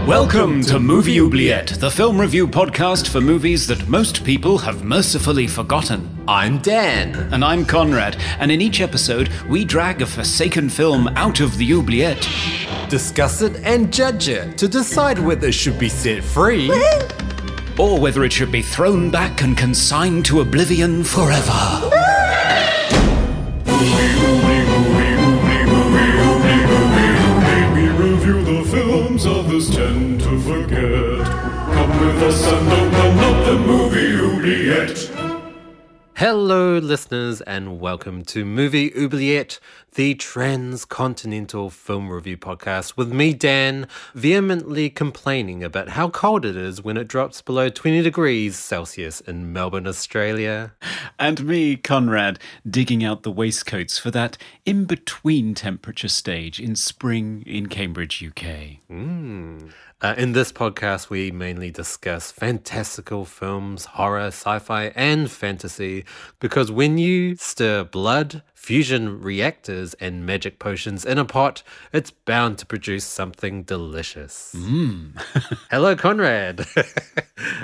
Welcome to Movie Oubliette, the film review podcast for movies that most people have mercifully forgotten. I'm Dan. And I'm Conrad, and in each episode, we drag a forsaken film out of the oubliette, Discuss it and judge it to decide whether it should be set free or whether it should be thrown back and consigned to oblivion forever. We review the films others tend to forget. Come with us and open up the movie oubliette. Hello, listeners, and welcome to Movie Oubliette, the transcontinental film review podcast with me, Dan, vehemently complaining about how cold it is when it drops below 20 degrees Celsius in Melbourne, Australia. And me, Conrad, digging out the waistcoats for that in-between temperature stage in spring in Cambridge, UK. In this podcast, we mainly discuss fantastical films, horror, sci-fi, and fantasy, because when you stir blood, fusion reactors, and magic potions in a pot, it's bound to produce something delicious. Hello, Conrad.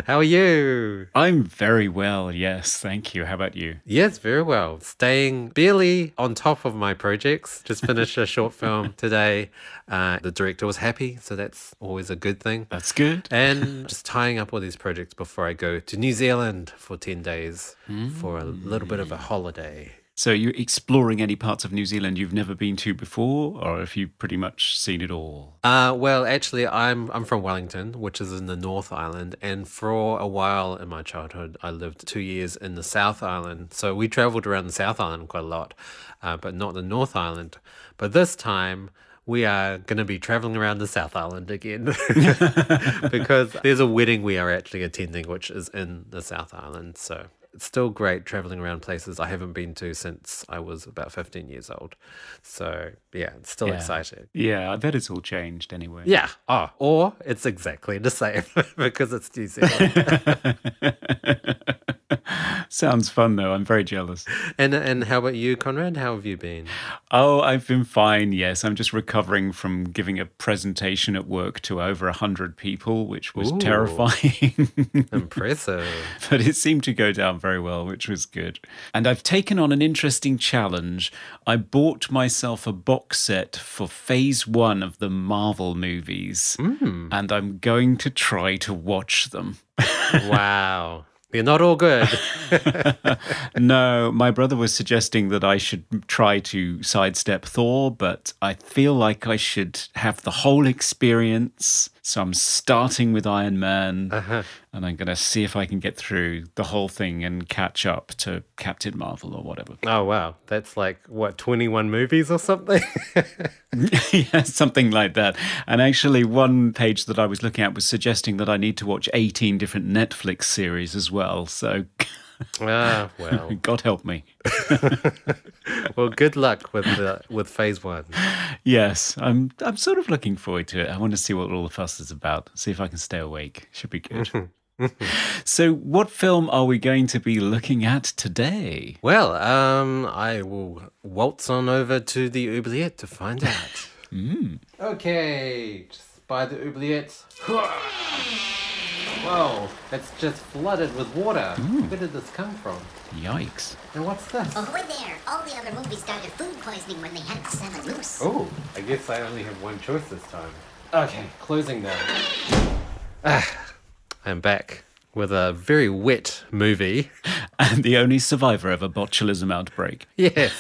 How are you? I'm very well, yes, thank you. How about you? Yes, very well. Staying barely on top of my projects. Just finished a short film today. The director was happy, so that's always a good thing. That's good. And just tying up all these projects before I go to New Zealand for 10 days for a little bit of a holiday. So you're exploring any parts of New Zealand you've never been to before, or have you pretty much seen it all? Well, actually, I'm from Wellington, which is in the North Island, and for a while in my childhood, I lived 2 years in the South Island. So we travelled around the South Island quite a lot, but not the North Island. But this time, we are going to be travelling around the South Island again because there's a wedding we are actually attending, which is in the South Island. So it's still great travelling around places I haven't been to since I was about 15 years old. So yeah, it's still exciting. Yeah, I bet it's all changed anyway. Yeah. Oh, or it's exactly the same because it's New Zealand. Sounds fun though. I'm very jealous. And how about you, Conrad? How have you been? Oh, I've been fine, yes. I'm just recovering from giving a presentation at work to over 100 people, which was terrifying. Impressive. But it seemed to go down very well, which was good. And I've taken on an interesting challenge. I bought myself a box set for phase 1 of the Marvel movies, and I'm going to try to watch them. Wow. They're not all good. No, my brother was suggesting that I should try to sidestep Thor, but I feel like I should have the whole experience. So I'm starting with Iron Man, and I'm going to see if I can get through the whole thing and catch up to Captain Marvel or whatever. Oh, wow. That's like, what, 21 movies or something? Yeah, something like that. And actually, one page that I was looking at was suggesting that I need to watch 18 different Netflix series as well. So, well. God help me. Well, good luck with phase 1. Yes, I'm sort of looking forward to it. I want to see what all the fuss is about. See if I can stay awake. Should be good. So, what film are we going to be looking at today? Well, I will waltz on over to the Oubliette to find out. Okay, just by the Oubliette. Whoa, it's just flooded with water. Where did this come from? Yikes. And what's this? Ahoy there! All the other movies died of food poisoning when they had to sell it loose. Oh, I guess I only have one choice this time. Okay, closing now. I'm back with a very wet movie. And the only survivor of a botulism outbreak. Yes.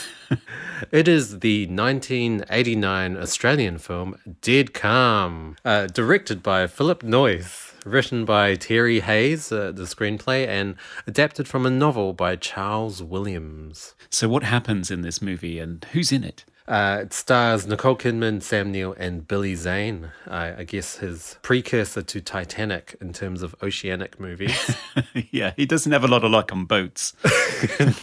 It is the 1989 Australian film Dead Calm, directed by Phillip Noyce, written by Terry Hayes, the screenplay, and adapted from a novel by Charles Williams. So what happens in this movie and who's in it? It stars Nicole Kidman, Sam Neill, and Billy Zane. I guess his precursor to Titanic in terms of oceanic movies. Yeah, he doesn't have a lot of luck on boats.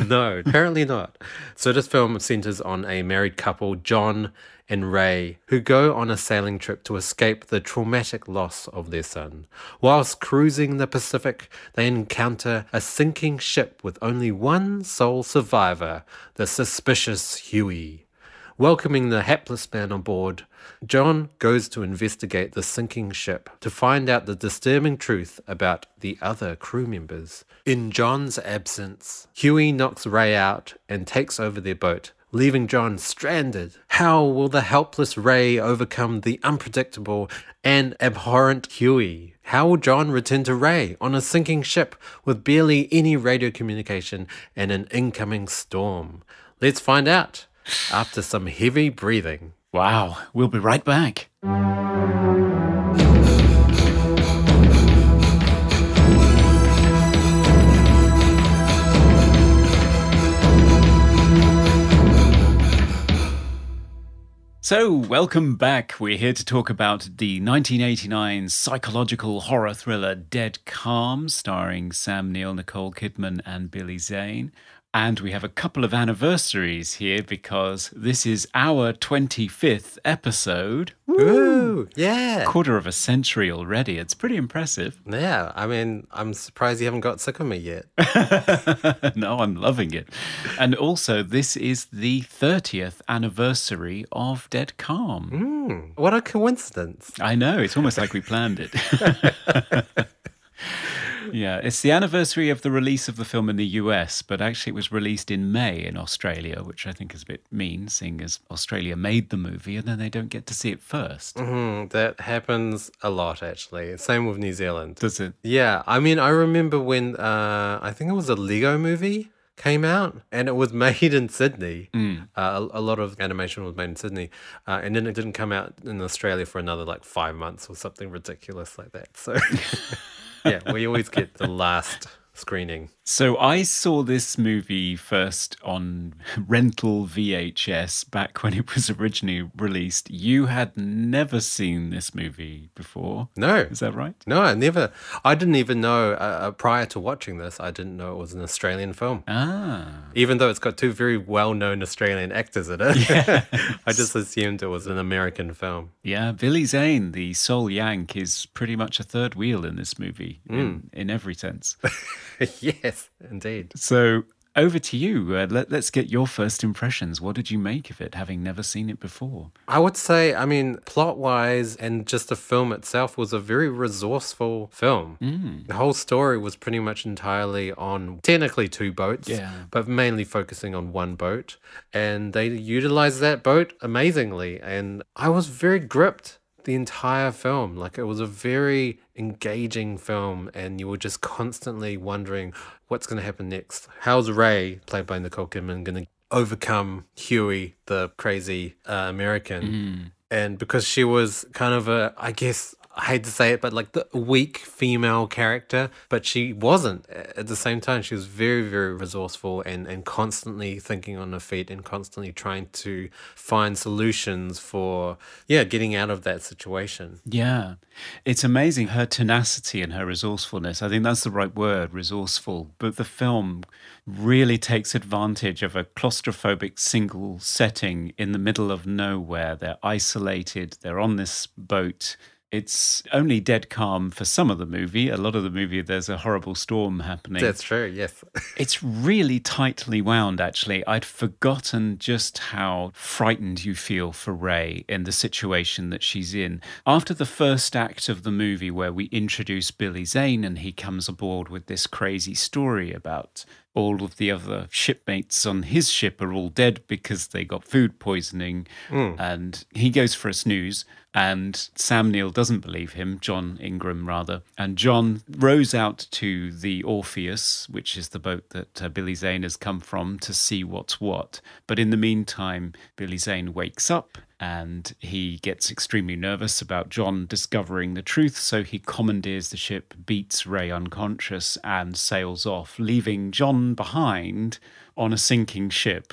No, apparently not. So this film centers on a married couple, John and Ray, who go on a sailing trip to escape the traumatic loss of their son. Whilst cruising the Pacific, they encounter a sinking ship with only one sole survivor, the suspicious Huey. Welcoming the hapless man on board, John goes to investigate the sinking ship to find out the disturbing truth about the other crew members. In John's absence, Huey knocks Ray out and takes over their boat, leaving John stranded. How will the helpless Ray overcome the unpredictable and abhorrent Huey? How will John return to Ray on a sinking ship with barely any radio communication and an incoming storm? Let's find out after some heavy breathing. Wow, we'll be right back. So, welcome back. We're here to talk about the 1989 psychological horror thriller Dead Calm, starring Sam Neill, Nicole Kidman, and Billy Zane. And we have a couple of anniversaries here because this is our 25th episode. Woo! Yeah. Quarter of a century already. It's pretty impressive. Yeah, I mean, I'm surprised you haven't got sick of me yet. No, I'm loving it. And also, this is the 30th anniversary of Dead Calm. What a coincidence. I know, it's almost like we planned it. Yeah, it's the anniversary of the release of the film in the US, but actually it was released in May in Australia, which I think is a bit mean, seeing as Australia made the movie and then they don't get to see it first. That happens a lot, actually. Same with New Zealand. Does it? Yeah, I mean, I remember when, I think it was a Lego movie came out and it was made in Sydney. A lot of animation was made in Sydney. And then it didn't come out in Australia for another like 5 months or something ridiculous like that. So... Yeah, we always get the last screening. So I saw this movie first on rental VHS back when it was originally released. You had never seen this movie before. No. Is that right? No, I never. I didn't even know, prior to watching this, I didn't know it was an Australian film. Even though it's got two very well-known Australian actors in it. Yeah. I just assumed it was an American film. Yeah, Billy Zane, the Soul Yank, is pretty much a third wheel in this movie, in every sense. Yes, indeed. So over to you. Let's get your first impressions. What did you make of it, having never seen it before? I would say, I mean, plot-wise and just the film itself was a very resourceful film. The whole story was pretty much entirely on technically two boats, but mainly focusing on one boat. And they utilized that boat amazingly. And I was very gripped the entire film. Like, it was a very engaging film and you were just constantly wondering what's going to happen next. How's Ray, played by Nicole Kidman, going to overcome Huey, the crazy American? And because she was kind of a, I guess, I hate to say it, but like the weak female character, but she wasn't. At the same time, she was very, very resourceful and constantly thinking on her feet and constantly trying to find solutions for, getting out of that situation. Yeah. It's amazing, her tenacity and her resourcefulness. I think that's the right word, resourceful. But the film really takes advantage of a claustrophobic single setting in the middle of nowhere. They're isolated. They're on this boat. It's only dead calm for some of the movie. A lot of the movie, there's a horrible storm happening. That's true, yes. It's really tightly wound, actually. I'd forgotten just how frightened you feel for Ray in the situation that she's in. After the first act of the movie, where we introduce Billy Zane and he comes aboard with this crazy story about all of the other shipmates on his ship are all dead because they got food poisoning. And he goes for a snooze. And Sam Neill doesn't believe him, John Ingram rather. And John rows out to the Orpheus, which is the boat that Billy Zane has come from, to see what's what. But in the meantime, Billy Zane wakes up and he gets extremely nervous about John discovering the truth. So he commandeers the ship, beats Ray unconscious and sails off, leaving John behind on a sinking ship.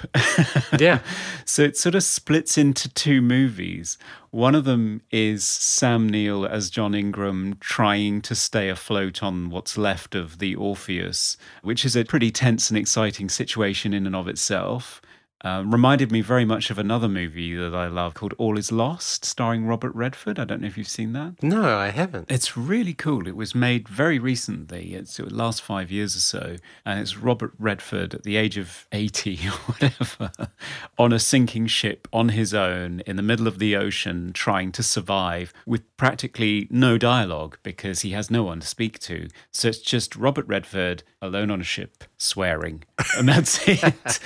Yeah. So it sort of splits into two movies. One of them is Sam Neill as John Ingram trying to stay afloat on what's left of the Orpheus, which is a pretty tense and exciting situation in and of itself. Reminded me very much of another movie that I love called All Is Lost, starring Robert Redford. I don't know if you've seen that. No, I haven't. It's really cool. It was made very recently. It would last 5 years or so. And it's Robert Redford at the age of 80 or whatever on a sinking ship on his own in the middle of the ocean trying to survive with practically no dialogue because he has no one to speak to. So it's just Robert Redford alone on a ship swearing. And that's it.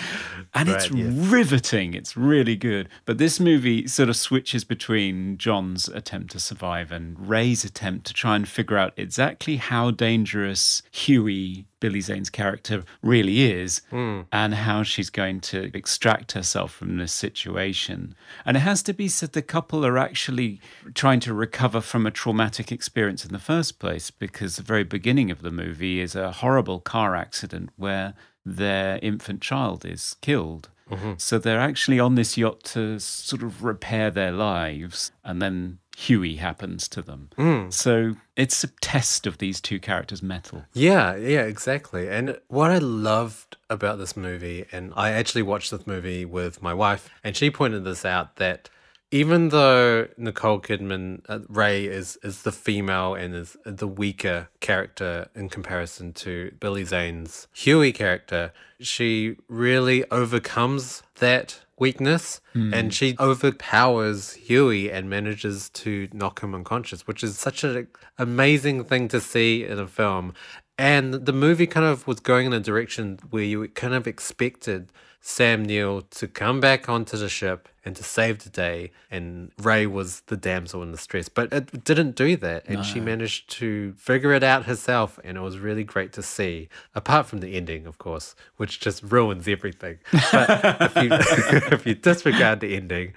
And it's riveting. It's really good. But this movie sort of switches between John's attempt to survive and Ray's attempt to try and figure out exactly how dangerous Huey, Billy Zane's character, really is and how she's going to extract herself from this situation. And it has to be said the couple are actually trying to recover from a traumatic experience in the first place because the very beginning of the movie is a horrible car accident where their infant child is killed. So they're actually on this yacht to sort of repair their lives, and then Huey happens to them. So it's a test of these two characters' mettle. Yeah, exactly. And what I loved about this movie, and I actually watched this movie with my wife, and she pointed this out, that even though Nicole Kidman, Ray, is the female and is the weaker character in comparison to Billy Zane's Huey character, she really overcomes that weakness and she overpowers Huey and manages to knock him unconscious, which is such an amazing thing to see in a film. And the movie kind of was going in a direction where you kind of expected Sam Neill to come back onto the ship and to save the day, and Ray was the damsel in distress. But it didn't do that, and she managed to figure it out herself, and it was really great to see, apart from the ending, of course, which just ruins everything. But if you disregard the ending,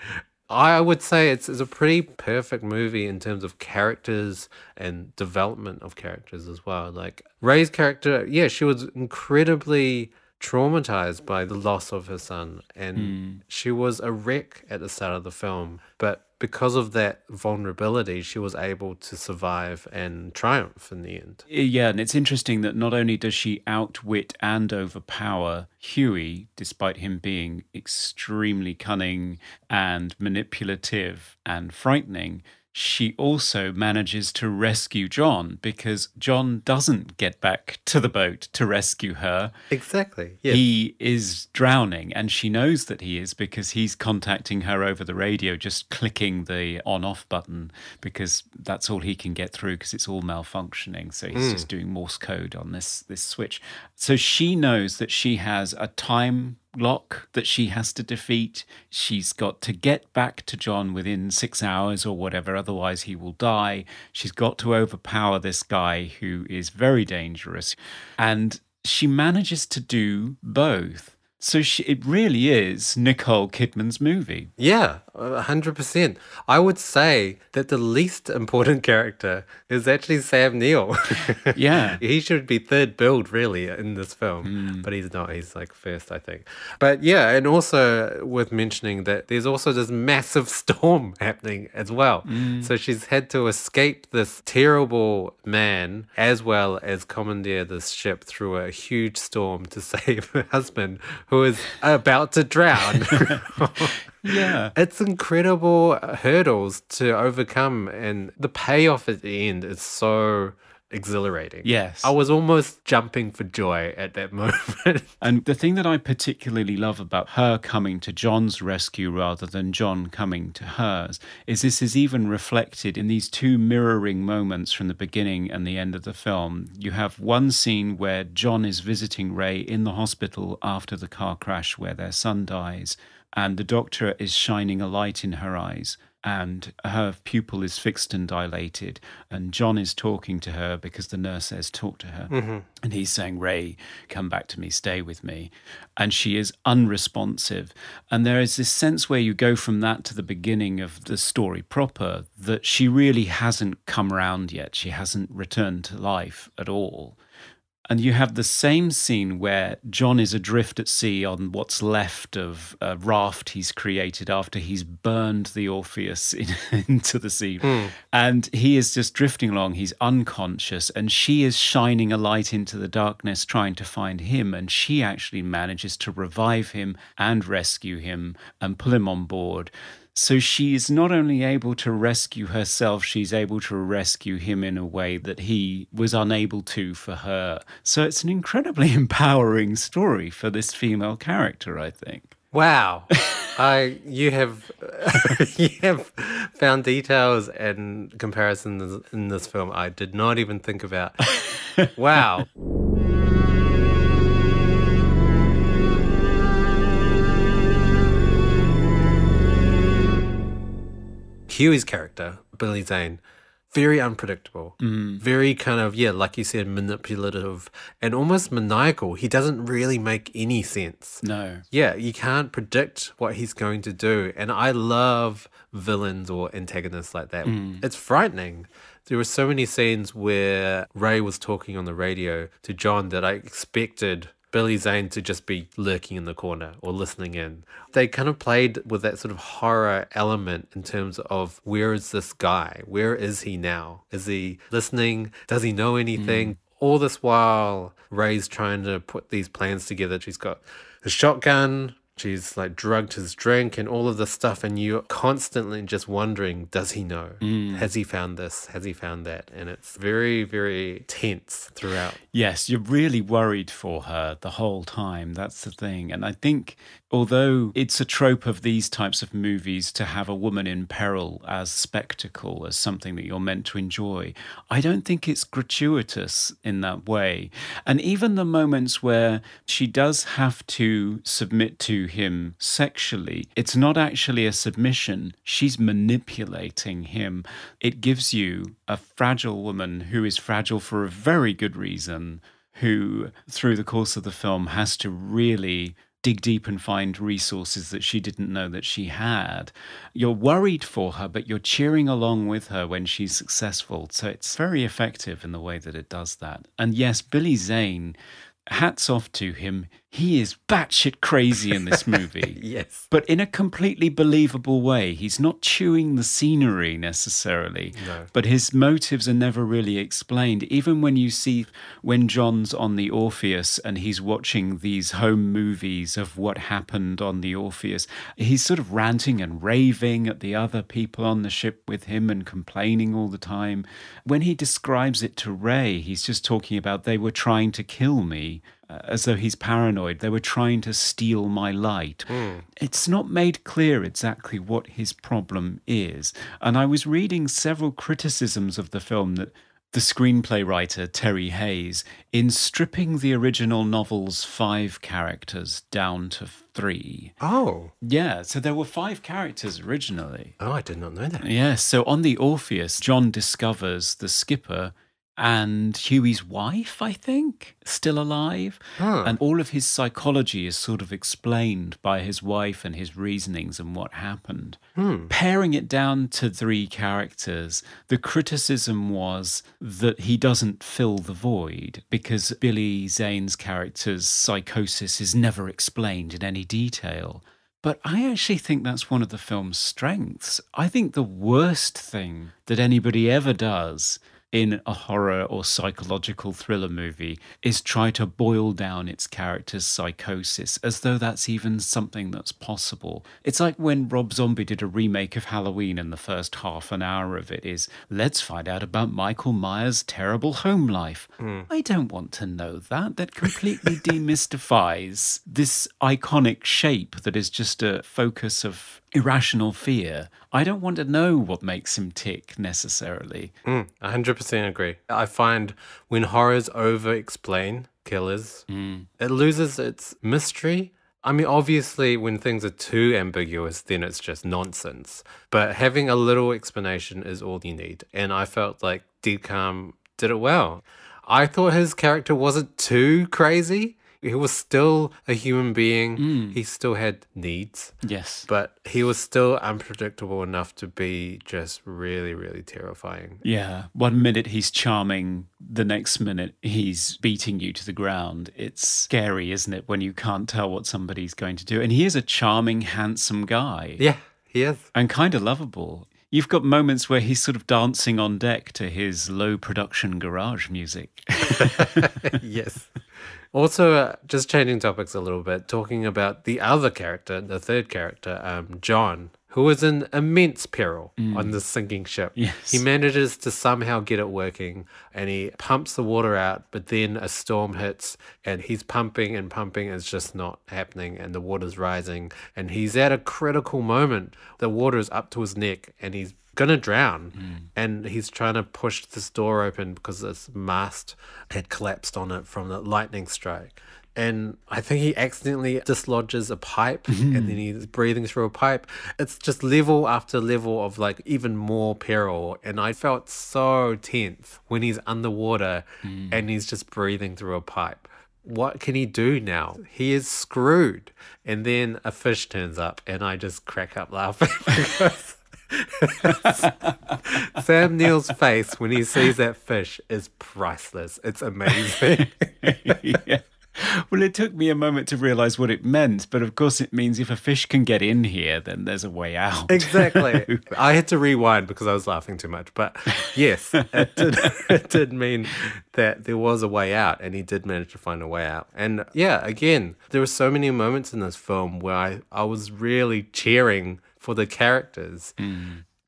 I would say it's a pretty perfect movie in terms of characters and development of characters as well. Like Ray's character, yeah, she was incredibly traumatized by the loss of her son, and she was a wreck at the start of the film, but because of that vulnerability she was able to survive and triumph in the end. Yeah, and it's interesting that not only does she outwit and overpower Huey, despite him being extremely cunning and manipulative and frightening, she also manages to rescue John because John doesn't get back to the boat to rescue her. Exactly. Yes. He is drowning, and she knows that he is because he's contacting her over the radio, just clicking the on-off button because that's all he can get through because it's all malfunctioning. So he's just doing Morse code on this switch. So she knows that she has a time lock that she has to defeat. She's got to get back to John within 6 hours or whatever, otherwise he will die. She's got to overpower this guy who is very dangerous. And she manages to do both. So it really is Nicole Kidman's movie. Yeah, 100%. I would say that the least important character is actually Sam Neill. Yeah. He should be third billed, really, in this film. But he's not. He's like first, I think. But yeah, and also worth mentioning that there's also this massive storm happening as well. So she's had to escape this terrible man as well as commandeer this ship through a huge storm to save her husband, who is about to drown. Yeah. It's incredible hurdles to overcome, and the payoff at the end is so exhilarating. Yes. I was almost jumping for joy at that moment. And the thing that I particularly love about her coming to John's rescue rather than John coming to hers is this is even reflected in these two mirroring moments from the beginning and the end of the film. You have one scene where John is visiting Ray in the hospital after the car crash where their son dies, and the doctor is shining a light in her eyes, and her pupil is fixed and dilated, and John is talking to her because the nurse says, talk to her. And he's saying, Ray, come back to me, stay with me. And she is unresponsive. And there is this sense where you go from that to the beginning of the story proper, that she really hasn't come around yet. She hasn't returned to life at all. And you have the same scene where John is adrift at sea on what's left of a raft he's created after he's burned the Orpheus into the sea. And he is just drifting along. He's unconscious, and she is shining a light into the darkness trying to find him. And she actually manages to revive him and rescue him and pull him on board. So she is not only able to rescue herself, she's able to rescue him in a way that he was unable to for her. So it's an incredibly empowering story for this female character, I think. Wow. You have you have found details and comparisons in this film I did not even think about. Wow. Huey's character, Billy Zane, very unpredictable, very kind of, like you said, manipulative and almost maniacal. He doesn't really make any sense. No. Yeah, you can't predict what he's going to do. And I love villains or antagonists like that. It's frightening. There were so many scenes where Ray was talking on the radio to John that I expected Billy Zane to just be lurking in the corner or listening in. They kind of played with that sort of horror element in terms of, where is this guy? Where is he now? Is he listening? Does he know anything? All this while, Ray's trying to put these plans together. She's got a shotgun. She's like drugged his drink and all of this stuff. And you're constantly just wondering, does he know? Has he found this? Has he found that? And it's very, very tense throughout. Yes, you're really worried for her the whole time. That's the thing. And I think, although it's a trope of these types of movies to have a woman in peril as spectacle, as something that you're meant to enjoy, I don't think it's gratuitous in that way. And even the moments where she does have to submit to him sexually, it's not actually a submission. She's manipulating him. It gives you a fragile woman who is fragile for a very good reason, who through the course of the film has to really dig deep and find resources that she didn't know that she had. You're worried for her, but you're cheering along with her when she's successful. So it's very effective in the way that it does that. And yes, Billy Zane, hats off to him. He is batshit crazy in this movie. Yes. But in a completely believable way. He's not chewing the scenery necessarily. No. But his motives are never really explained. Even when you see when John's on the Orpheus and he's watching these home movies of what happened on the Orpheus, he's sort of ranting and raving at the other people on the ship with him and complaining all the time. When he describes it to Ray, he's just talking about they were trying to kill me. As though he's paranoid. They were trying to steal my light. It's not made clear exactly what his problem is. And I was reading several criticisms of the film that the screenplay writer, Terry Hayes, in stripping the original novel's 5 characters down to 3. Oh. Yeah, so there were 5 characters originally. Oh, I did not know that. Yes, so on the Orpheus, John discovers the skipper and Huey's wife, I think, still alive. And all of his psychology is sort of explained by his wife and his reasonings and what happened. Paring it down to 3 characters, the criticism was that he doesn't fill the void because Billy Zane's character's psychosis is never explained in any detail. But I actually think that's one of the film's strengths. I think the worst thing that anybody ever does in a horror or psychological thriller movie is try to boil down its character's psychosis as though that's even something that's possible. It's like when Rob Zombie did a remake of Halloween and the first half an hour of it is, let's find out about Michael Myers' terrible home life. I don't want to know that. That completely demystifies this iconic shape that is just a focus of irrational fear. I don't want to know what makes him tick necessarily. 100% agree. I find when horrors over-explain killers, it loses its mystery. I mean, obviously, when things are too ambiguous, then it's just nonsense. But having a little explanation is all you need. And I felt like Dead Calm did it well. I thought his character wasn't too crazy. He was still a human being. He still had needs. Yes. But he was still unpredictable enough to be just really, really terrifying. Yeah. One minute he's charming, the next minute he's beating you to the ground. It's scary, isn't it, when you can't tell what somebody's going to do? And he is a charming, handsome guy. Yeah, he is. And kind of lovable. You've got moments where he's sort of dancing on deck to his low production garage music. Yes. Also, just changing topics a little bit, talking about the other character, the third character, John, who was in immense peril on this sinking ship. Yes. He manages to somehow get it working, and he pumps the water out, but then a storm hits, and he's pumping and pumping, it's just not happening, and the water's rising, and he's at a critical moment. The water is up to his neck, and he's gonna drown, and he's trying to push this door open because this mast had collapsed on it from the lightning strike. And I think he accidentally dislodges a pipe, and then he's breathing through a pipe. It's just level after level of like even more peril. And I felt so tense when he's underwater and he's just breathing through a pipe. What can he do now? He is screwed. And then a fish turns up, and I just crack up laughing because Sam Neill's face when he sees that fish is priceless. It's amazing. Yeah. Well, it took me a moment to realize what it meant, but of course it means if a fish can get in here, then there's a way out. Exactly. I had to rewind because I was laughing too much. But yes, it did mean that there was a way out, and he did manage to find a way out. And yeah, again, there were so many moments in this film where I was really cheering for the characters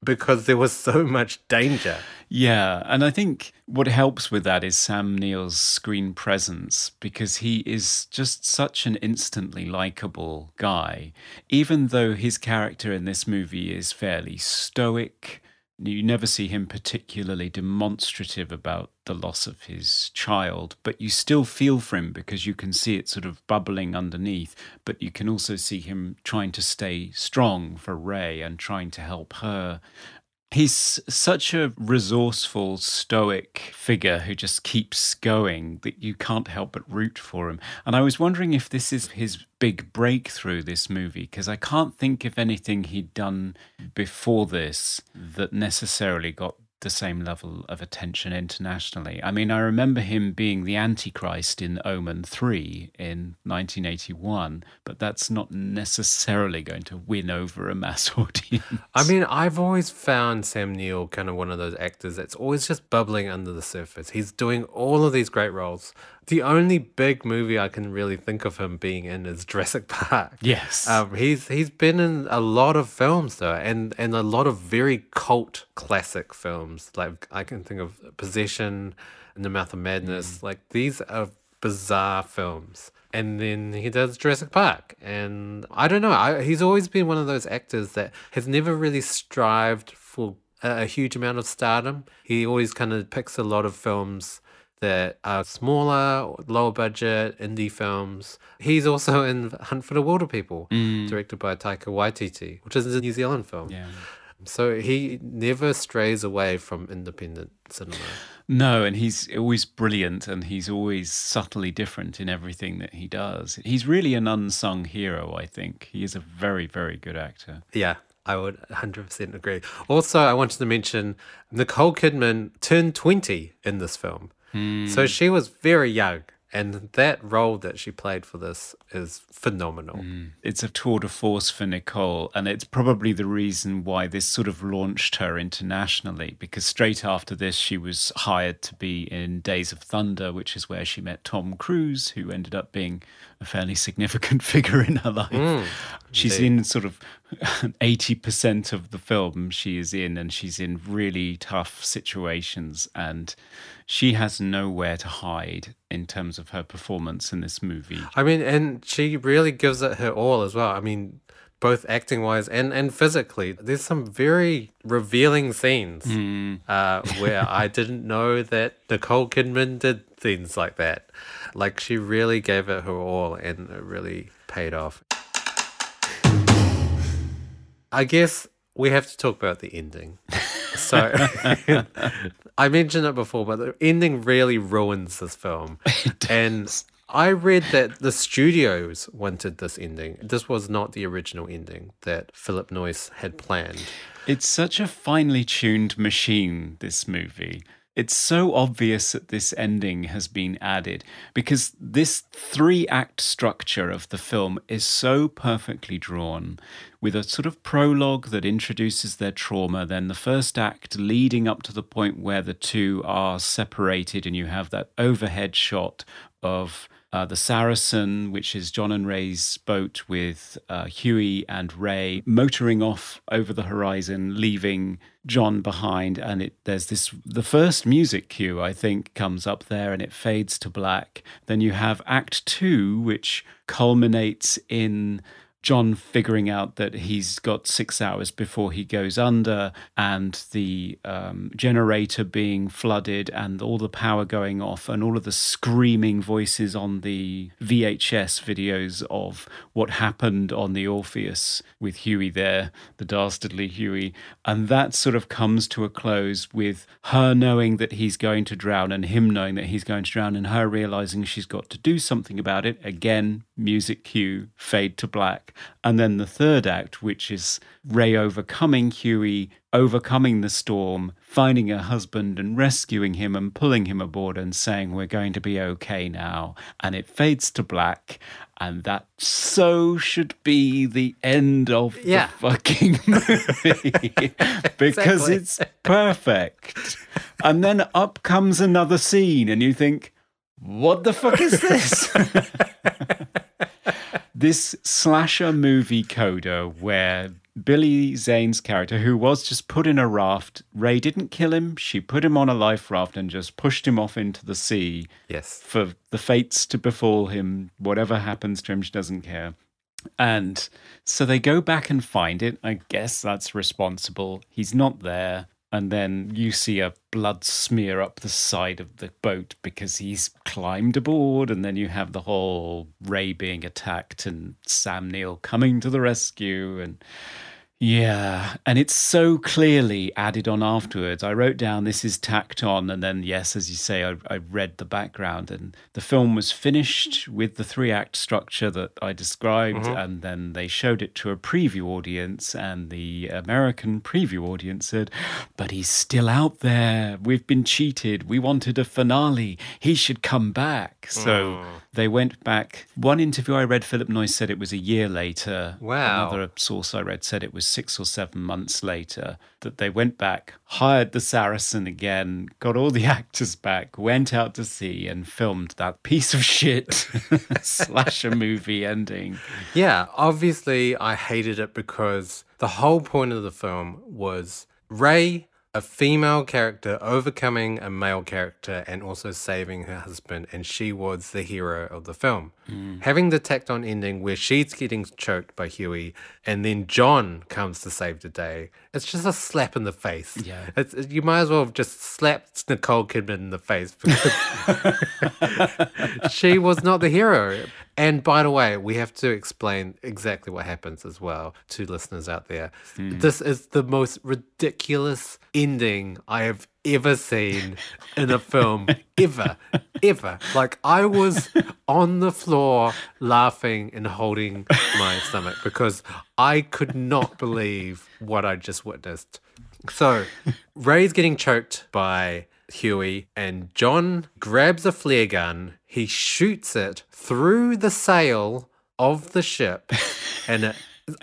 because there was so much danger. Yeah, and I think what helps with that is Sam Neill's screen presence, because he is just such an instantly likable guy. Even though his character in this movie is fairly stoic, you never see him particularly demonstrative about the loss of his child, but you still feel for him because you can see it sort of bubbling underneath, but you can also see him trying to stay strong for Ray and trying to help her. He's such a resourceful, stoic figure who just keeps going that you can't help but root for him. And I was wondering if this is his big breakthrough, this movie, because I can't think of anything he'd done before this that necessarily got the same level of attention internationally. I mean, I remember him being the Antichrist in Omen 3 in 1981, but that's not necessarily going to win over a mass audience. I mean, I've always found Sam Neill kind of one of those actors that's always just bubbling under the surface. He's doing all of these great roles. The only big movie I can really think of him being in is Jurassic Park. Yes. He's been in a lot of films though, and a lot of very cult classic films. Like I can think of Possession, In the Mouth of Madness. Like these are bizarre films. And then he does Jurassic Park. And I don't know, he's always been one of those actors that has never really strived for a huge amount of stardom. He always kind of picks a lot of films that are smaller, lower budget, indie films. He's also in Hunt for the Wilder People, directed by Taika Waititi, which is a New Zealand film. Yeah. So he never strays away from independent cinema. No, and he's always brilliant, and he's always subtly different in everything that he does. He's really an unsung hero, I think. He is a very, very good actor. Yeah, I would 100% agree. Also, I wanted to mention Nicole Kidman turned 20 in this film. So she was very young, and that role that she played for this is phenomenal. It's a tour de force for Nicole, and it's probably the reason why this sort of launched her internationally, because straight after this she was hired to be in Days of Thunder, which is where she met Tom Cruise, who ended up being a fairly significant figure in her life. She's in sort of 80% of the film she is in, and she's in really tough situations, and she has nowhere to hide in terms of her performance in this movie. I mean, and she really gives it her all as well. I mean, both acting-wise and physically. There's some very revealing scenes where I didn't know that Nicole Kidman did things like that. Like, she really gave it her all, and it really paid off. I guess we have to talk about the ending. So, I mentioned it before, but the ending really ruins this film. And I read that the studios wanted this ending. This was not the original ending that Phillip Noyce had planned. It's such a finely tuned machine, this movie. It's so obvious that this ending has been added because this 3-act structure of the film is so perfectly drawn, with a sort of prologue that introduces their trauma, then the first act leading up to the point where the two are separated and you have that overhead shot of the Saracen, which is John and Ray's boat with Huey and Ray motoring off over the horizon, leaving John behind. And there's the first music cue, I think, comes up there and it fades to black. Then you have Act 2, which culminates in John figuring out that he's got 6 hours before he goes under, and the generator being flooded and all the power going off and all of the screaming voices on the VHS videos of what happened on the Orpheus with Huey there, the dastardly Huey. And that sort of comes to a close with her knowing that he's going to drown and him knowing that he's going to drown and her realizing she's got to do something about it. Again, music cue, fade to black. And then the third act, which is Ray overcoming Huey, overcoming the storm, finding her husband and rescuing him and pulling him aboard and saying, we're going to be okay now. And it fades to black. And that so should be the end of the fucking movie. Because it's perfect. And then up comes another scene and you think, what the fuck is this? This slasher movie coda where Billy Zane's character, who was just put in a raft, Ray didn't kill him, she put him on a life raft and just pushed him off into the sea. Yes. For the fates to befall him, whatever happens to him, she doesn't care. And so they go back and find it. I guess that's responsible. He's not there. And then you see a blood smear up the side of the boat because he's climbed aboard. And then you have the whole Ray being attacked and Sam Neill coming to the rescue. And yeah, and it's so clearly added on afterwards. I wrote down this is tacked on. And then, yes, as you say, I read the background. And the film was finished with the 3-act structure that I described. Mm-hmm. And then they showed it to a preview audience. And the American preview audience said, but he's still out there. We've been cheated. We wanted a finale. He should come back. So they went back. One interview I read, Phillip Noyce said it was a year later. Wow. Another source I read said it was 6 or 7 months later that they went back, hired the Saracen again, got all the actors back, went out to sea and filmed that piece of shit slasher movie ending. Yeah, obviously I hated it because the whole point of the film was Ray, a female character, overcoming a male character and also saving her husband, and she was the hero of the film. Having the tacked on ending where she's getting choked by Huey and then John comes to save the day, it's just a slap in the face. Yeah. You might as well have just slapped Nicole Kidman in the face because she was not the hero. And by the way, we have to explain exactly what happens as well to listeners out there. This is the most ridiculous ending I have ever seen in a film, ever. Like, I was on the floor laughing and holding my stomach because I could not believe what I just witnessed. So, Ray's getting choked by Huey, and John grabs a flare gun. He shoots it through the sail of the ship, and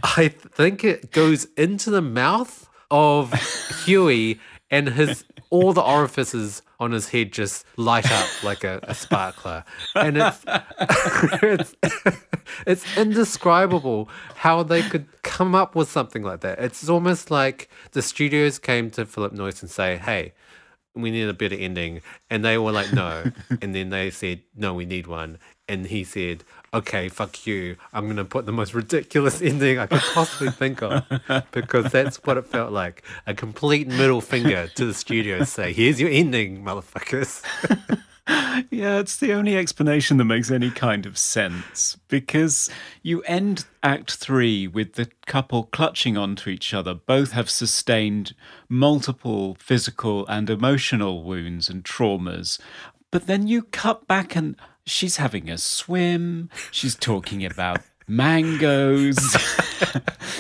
I think it goes into the mouth of Huey, and all the orifices on his head just light up like a sparkler. And it's indescribable how they could come up with something like that. It's almost like the studios came to Phillip Noyce and say, hey, we need a better ending. And they were like, no. And then they said, no, we need one. And he said, okay, fuck you. I'm going to put the most ridiculous ending I could possibly think of, because that's what it felt like. A complete middle finger to the studio to say, here's your ending, motherfuckers. Yeah, it's the only explanation that makes any kind of sense, because you end Act 3 with the couple clutching onto each other. Both have sustained multiple physical and emotional wounds and traumas. But then you cut back and She's having a swim. She's talking about mangoes.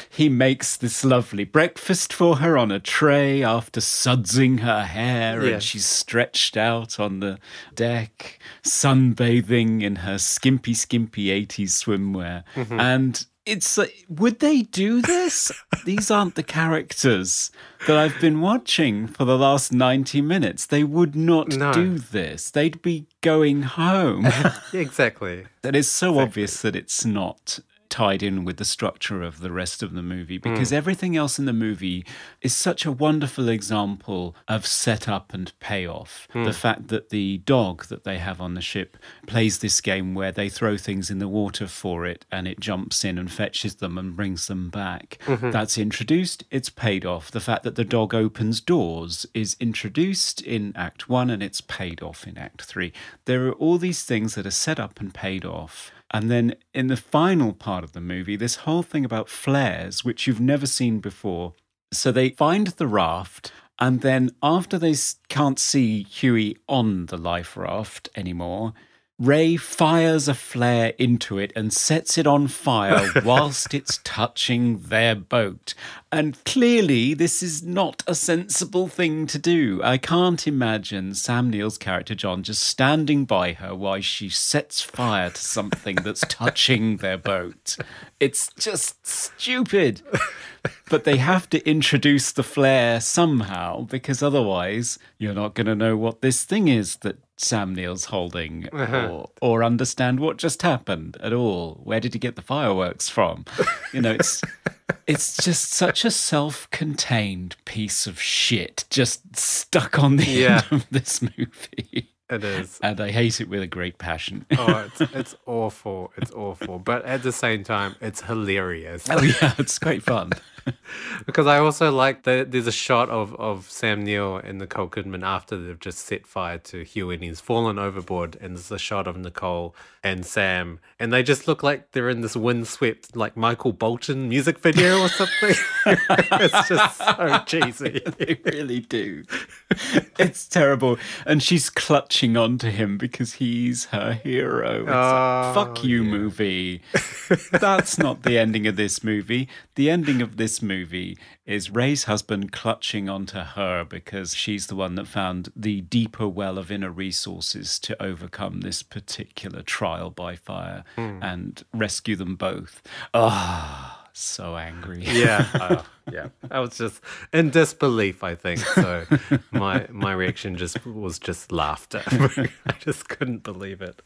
He makes this lovely breakfast for her on a tray after sudsing her hair, and she's stretched out on the deck, sunbathing in her skimpy 80s swimwear. And it's like, would they do this? These aren't the characters that I've been watching for the last 90 minutes. They would not do this. They'd be going home. Exactly. That is so obvious that it's not tied in with the structure of the rest of the movie, because everything else in the movie is such a wonderful example of setup and payoff. The fact that the dog that they have on the ship plays this game where they throw things in the water for it and it jumps in and fetches them and brings them back. That's introduced, it's paid off. The fact that the dog opens doors is introduced in Act 1 and it's paid off in Act 3. There are all these things that are set up and paid off. And then in the final part of the movie, this whole thing about flares, which you've never seen before. So they find the raft, and then after they can't see Huey on the life raft anymore, Ray fires a flare into it and sets it on fire whilst it's touching their boat. And clearly, this is not a sensible thing to do. I can't imagine Sam Neill's character, John, just standing by her while she sets fire to something that's touching their boat. It's just stupid. But they have to introduce the flare somehow, because otherwise you're not going to know what this thing is that Sam Neill's holding, or understand what just happened at all. Where did he get the fireworks from? You know, it's just such a self-contained piece of shit just stuck on the end of this movie. It is. And I hate it with a great passion. It's awful. It's awful. But at the same time, it's hilarious. Oh, yeah, it's great fun. Because I also like that there's a shot of Sam Neill and Nicole Kidman after they've just set fire to Huey and he's fallen overboard, and there's a shot of Nicole and Sam, and they just look like they're in this windswept, like Michael Bolton music video or something. It's just so cheesy. They really do. It's terrible. And she's clutching onto him because he's her hero. It's like, fuck you, movie. That's not the ending of this movie. The ending of this movie is Ray's husband clutching onto her because she's the one that found the deeper well of inner resources to overcome this particular trial by fire and rescue them both. So angry. Yeah. I was just in disbelief, I think. So my reaction was just laughter. I just couldn't believe it.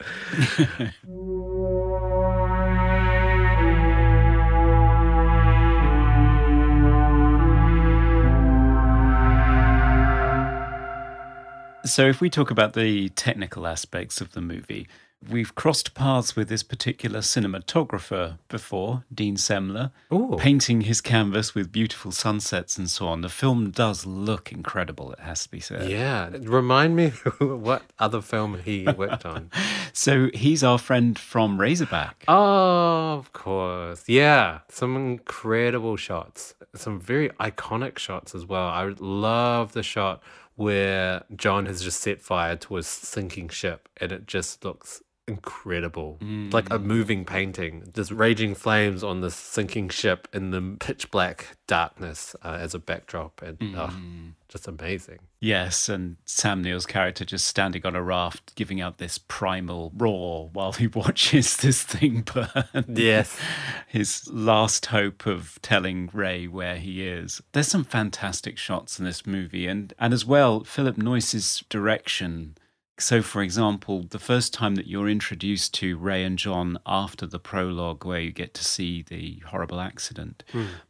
So if we talk about the technical aspects of the movie, we've crossed paths with this particular cinematographer before, Dean Semler, painting his canvas with beautiful sunsets and so on. The film does look incredible, it has to be said. Yeah. Remind me what other film he worked on. So he's our friend from Razorback. Oh, of course. Yeah. Some incredible shots. Some very iconic shots as well. I love the shot where John has just set fire to his sinking ship and it just looks incredible. Like a moving painting. There's raging flames on this sinking ship in the pitch black darkness as a backdrop, and just amazing. Yes, and Sam Neill's character just standing on a raft giving out this primal roar while he watches this thing burn. Yes. His last hope of telling Ray where he is. There's some fantastic shots in this movie, and as well, Phillip Noyce's direction. So, for example, the first time that you're introduced to Ray and John after the prologue where you get to see the horrible accident,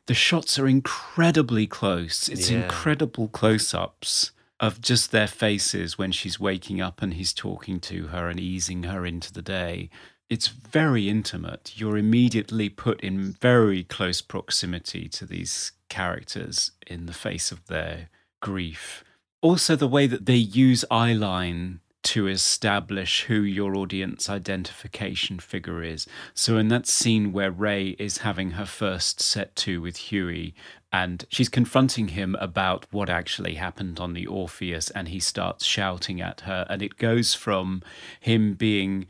the shots are incredibly close. It's incredible close-ups of just their faces when she's waking up and he's talking to her and easing her into the day. It's very intimate. You're immediately put in very close proximity to these characters in the face of their grief. Also, the way that they use eyeline to establish who your audience identification figure is. So in that scene where Ray is having her first set to with Huey, And she's confronting him about what actually happened on the Orpheus, and he starts shouting at her. And it goes from him being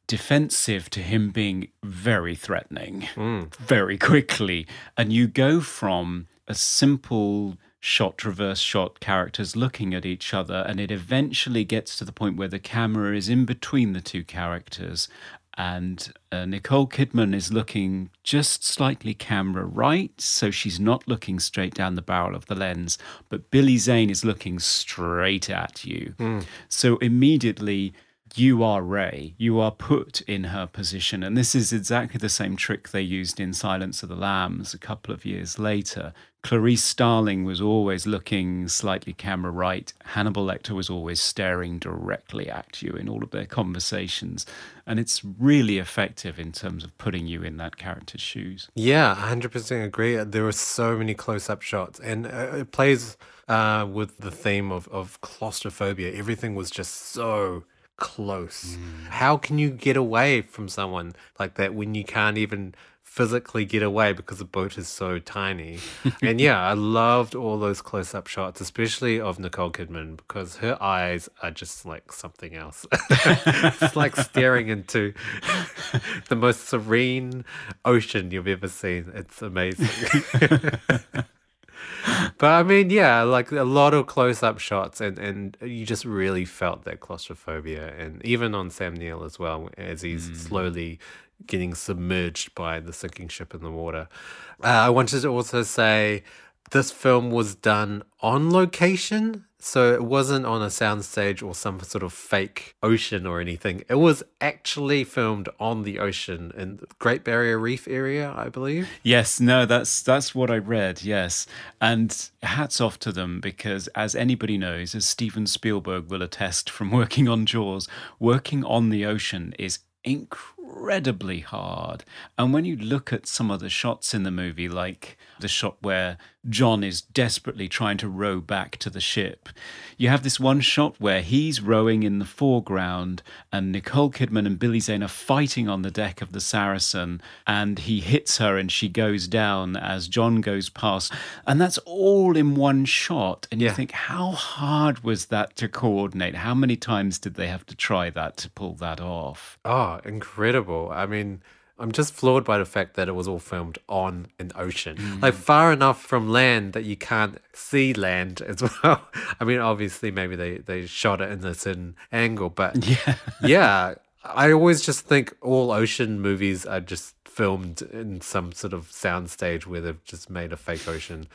defensive to him being very threatening very quickly. And you go from a simple shot, reverse shot, characters looking at each other, and it eventually gets to the point where the camera is in between the two characters, and Nicole Kidman is looking just slightly camera right, so she's not looking straight down the barrel of the lens, but Billy Zane is looking straight at you. So immediately you are Ray, you are put in her position. And this is exactly the same trick they used in Silence of the Lambs a couple of years later. Clarice Starling was always looking slightly camera right. Hannibal Lecter was always staring directly at you in all of their conversations. And it's really effective in terms of putting you in that character's shoes. Yeah, 100% agree. There were so many close-up shots, and it plays with the theme of claustrophobia. Everything was just so close. How can you get away from someone like that when you can't even physically get away because the boat is so tiny? And yeah, I loved all those close-up shots, especially of Nicole Kidman, because her eyes are just like something else. It's like staring into the most serene ocean you've ever seen. It's amazing. But I mean, yeah, like a lot of close-up shots, and you just really felt that claustrophobia, and even on Sam Neill as well, as he's slowly getting submerged by the sinking ship in the water. I wanted to also say this film was done on location, so it wasn't on a soundstage or some sort of fake ocean or anything. It was actually filmed on the ocean in the Great Barrier Reef area, I believe. Yes, no, that's what I read, yes. And hats off to them, because as anybody knows, as Steven Spielberg will attest from working on Jaws, working on the ocean is incredibly hard. And when you look at some of the shots in the movie, like the shot where John is desperately trying to row back to the ship, you have this one shot where he's rowing in the foreground and Nicole Kidman and Billy Zane are fighting on the deck of the Saracen, and he hits her and she goes down as John goes past. And that's all in one shot. And you think, how hard was that to coordinate? How many times did they have to try that to pull that off? Oh, incredible. I mean, I'm just floored by the fact that it was all filmed on an ocean, like far enough from land that you can't see land as well. I mean, obviously, maybe they shot it in a certain angle, but yeah, I always just think all ocean movies are just filmed in some sort of soundstage where they've just made a fake ocean,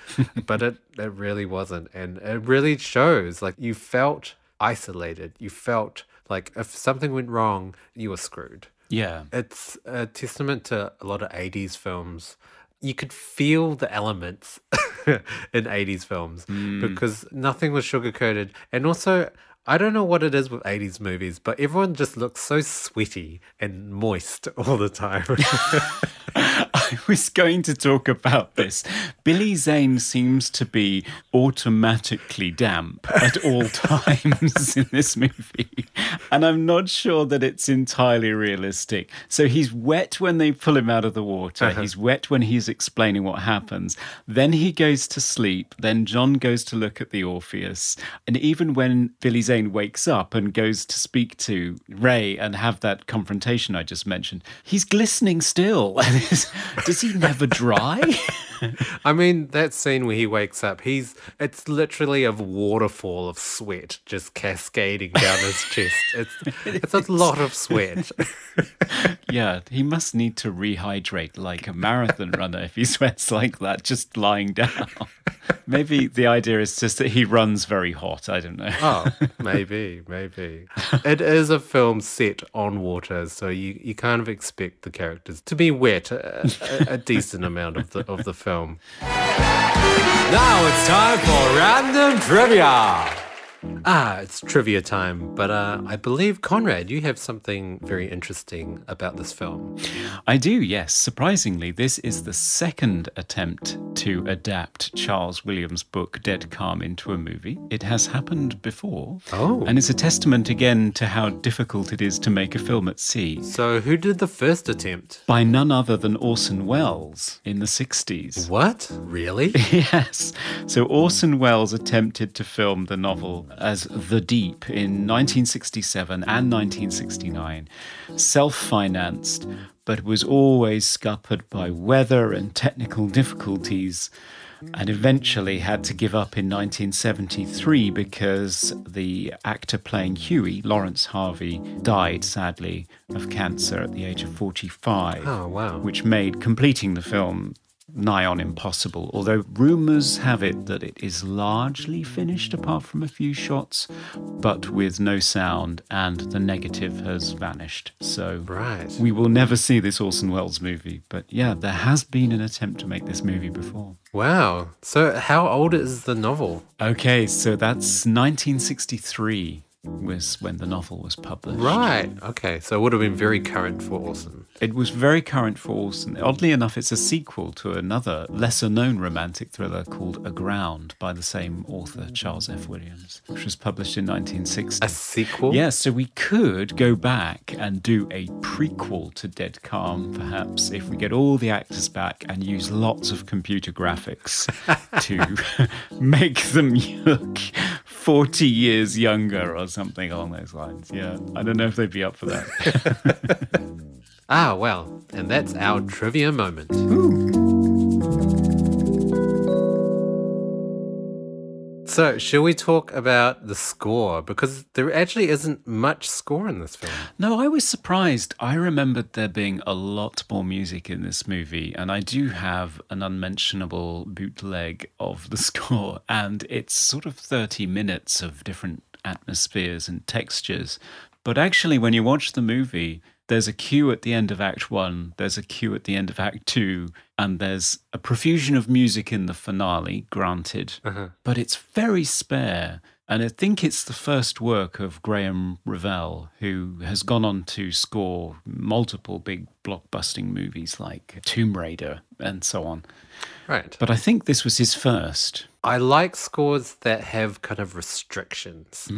but it really wasn't, and it really shows. Like, you felt isolated. You felt like if something went wrong, you were screwed. Yeah. It's a testament to a lot of 80s films. You could feel the elements in 80s films because nothing was sugar-coated. And also, I don't know what it is with 80s movies, but everyone just looks so sweaty and moist all the time. I was going to talk about this. Billy Zane seems to be automatically damp at all times in this movie. And I'm not sure that it's entirely realistic. So he's wet when they pull him out of the water. He's wet when he's explaining what happens. Then he goes to sleep. Then John goes to look at the Orpheus. And even when Billy Zane wakes up and goes to speak to Ray and have that confrontation I just mentioned, he's glistening still. Does he never dry? I mean, that scene where he wakes up, it's literally a waterfall of sweat just cascading down his chest. It's a lot of sweat. Yeah, he must need to rehydrate like a marathon runner if he sweats like that, just lying down. Maybe the idea is just that he runs very hot. I don't know. Oh, maybe. It is a film set on water, so you kind of expect the characters to be wet a decent amount of the film. Now it's time for random trivia. It's trivia time, but I believe, Conrad, you have something very interesting about this film. I do, yes. Surprisingly, this is the second attempt to adapt Charles Williams' book Dead Calm into a movie. It has happened before. Oh. And it's a testament again to how difficult it is to make a film at sea. So who did the first attempt? By none other than Orson Welles in the 60s. What? Really? Yes. So Orson Welles attempted to film the novel as The Deep in 1967 and 1969, self-financed, but was always scuppered by weather and technical difficulties, and eventually had to give up in 1973 because the actor playing Huey, Lawrence Harvey, died sadly of cancer at the age of 45. Oh, wow. Which made completing the film nigh on impossible, although rumours have it that it is largely finished apart from a few shots, but with no sound, and the negative has vanished. So Right. we will never see this Orson Welles movie. But yeah, there has been an attempt to make this movie before. Wow. So how old is the novel? Okay, so that's 1963 was when the novel was published. Right. Okay. So it would have been very current for Orson. It was very current for Orson. Oddly enough, it's a sequel to another lesser-known romantic thriller called Aground by the same author, Charles F. Williams, which was published in 1960. A sequel? Yes, so we could go back and do a prequel to Dead Calm, perhaps, if we get all the actors back and use lots of computer graphics to make them look 40 years younger or something along those lines. Yeah, I don't know if they'd be up for that. Ah, well, and that's our trivia moment. So, shall we talk about the score? Because there actually isn't much score in this film. No, I was surprised. I remembered there being a lot more music in this movie, and I do have an unmentionable bootleg of the score, and it's sort of 30 minutes of different atmospheres and textures. But actually, when you watch the movie, there's a cue at the end of Act 1, there's a cue at the end of Act 2, and there's a profusion of music in the finale, granted, but it's very spare. And I think it's the first work of Graham Revell, who has gone on to score multiple big blockbusting movies like Tomb Raider and so on. Right. But I think this was his first. I like scores that have kind of restrictions.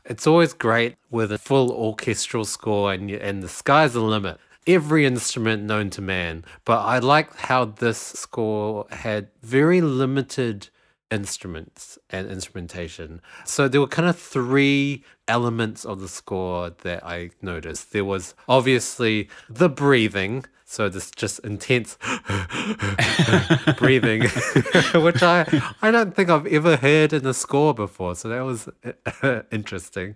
It's always great with a full orchestral score and the sky's the limit. Every instrument known to man. But I like how this score had very limited instruments and instrumentation. So there were kind of three elements of the score that I noticed. There was obviously the breathing. So this just intense breathing, which I don't think I've ever heard in a score before. So that was interesting.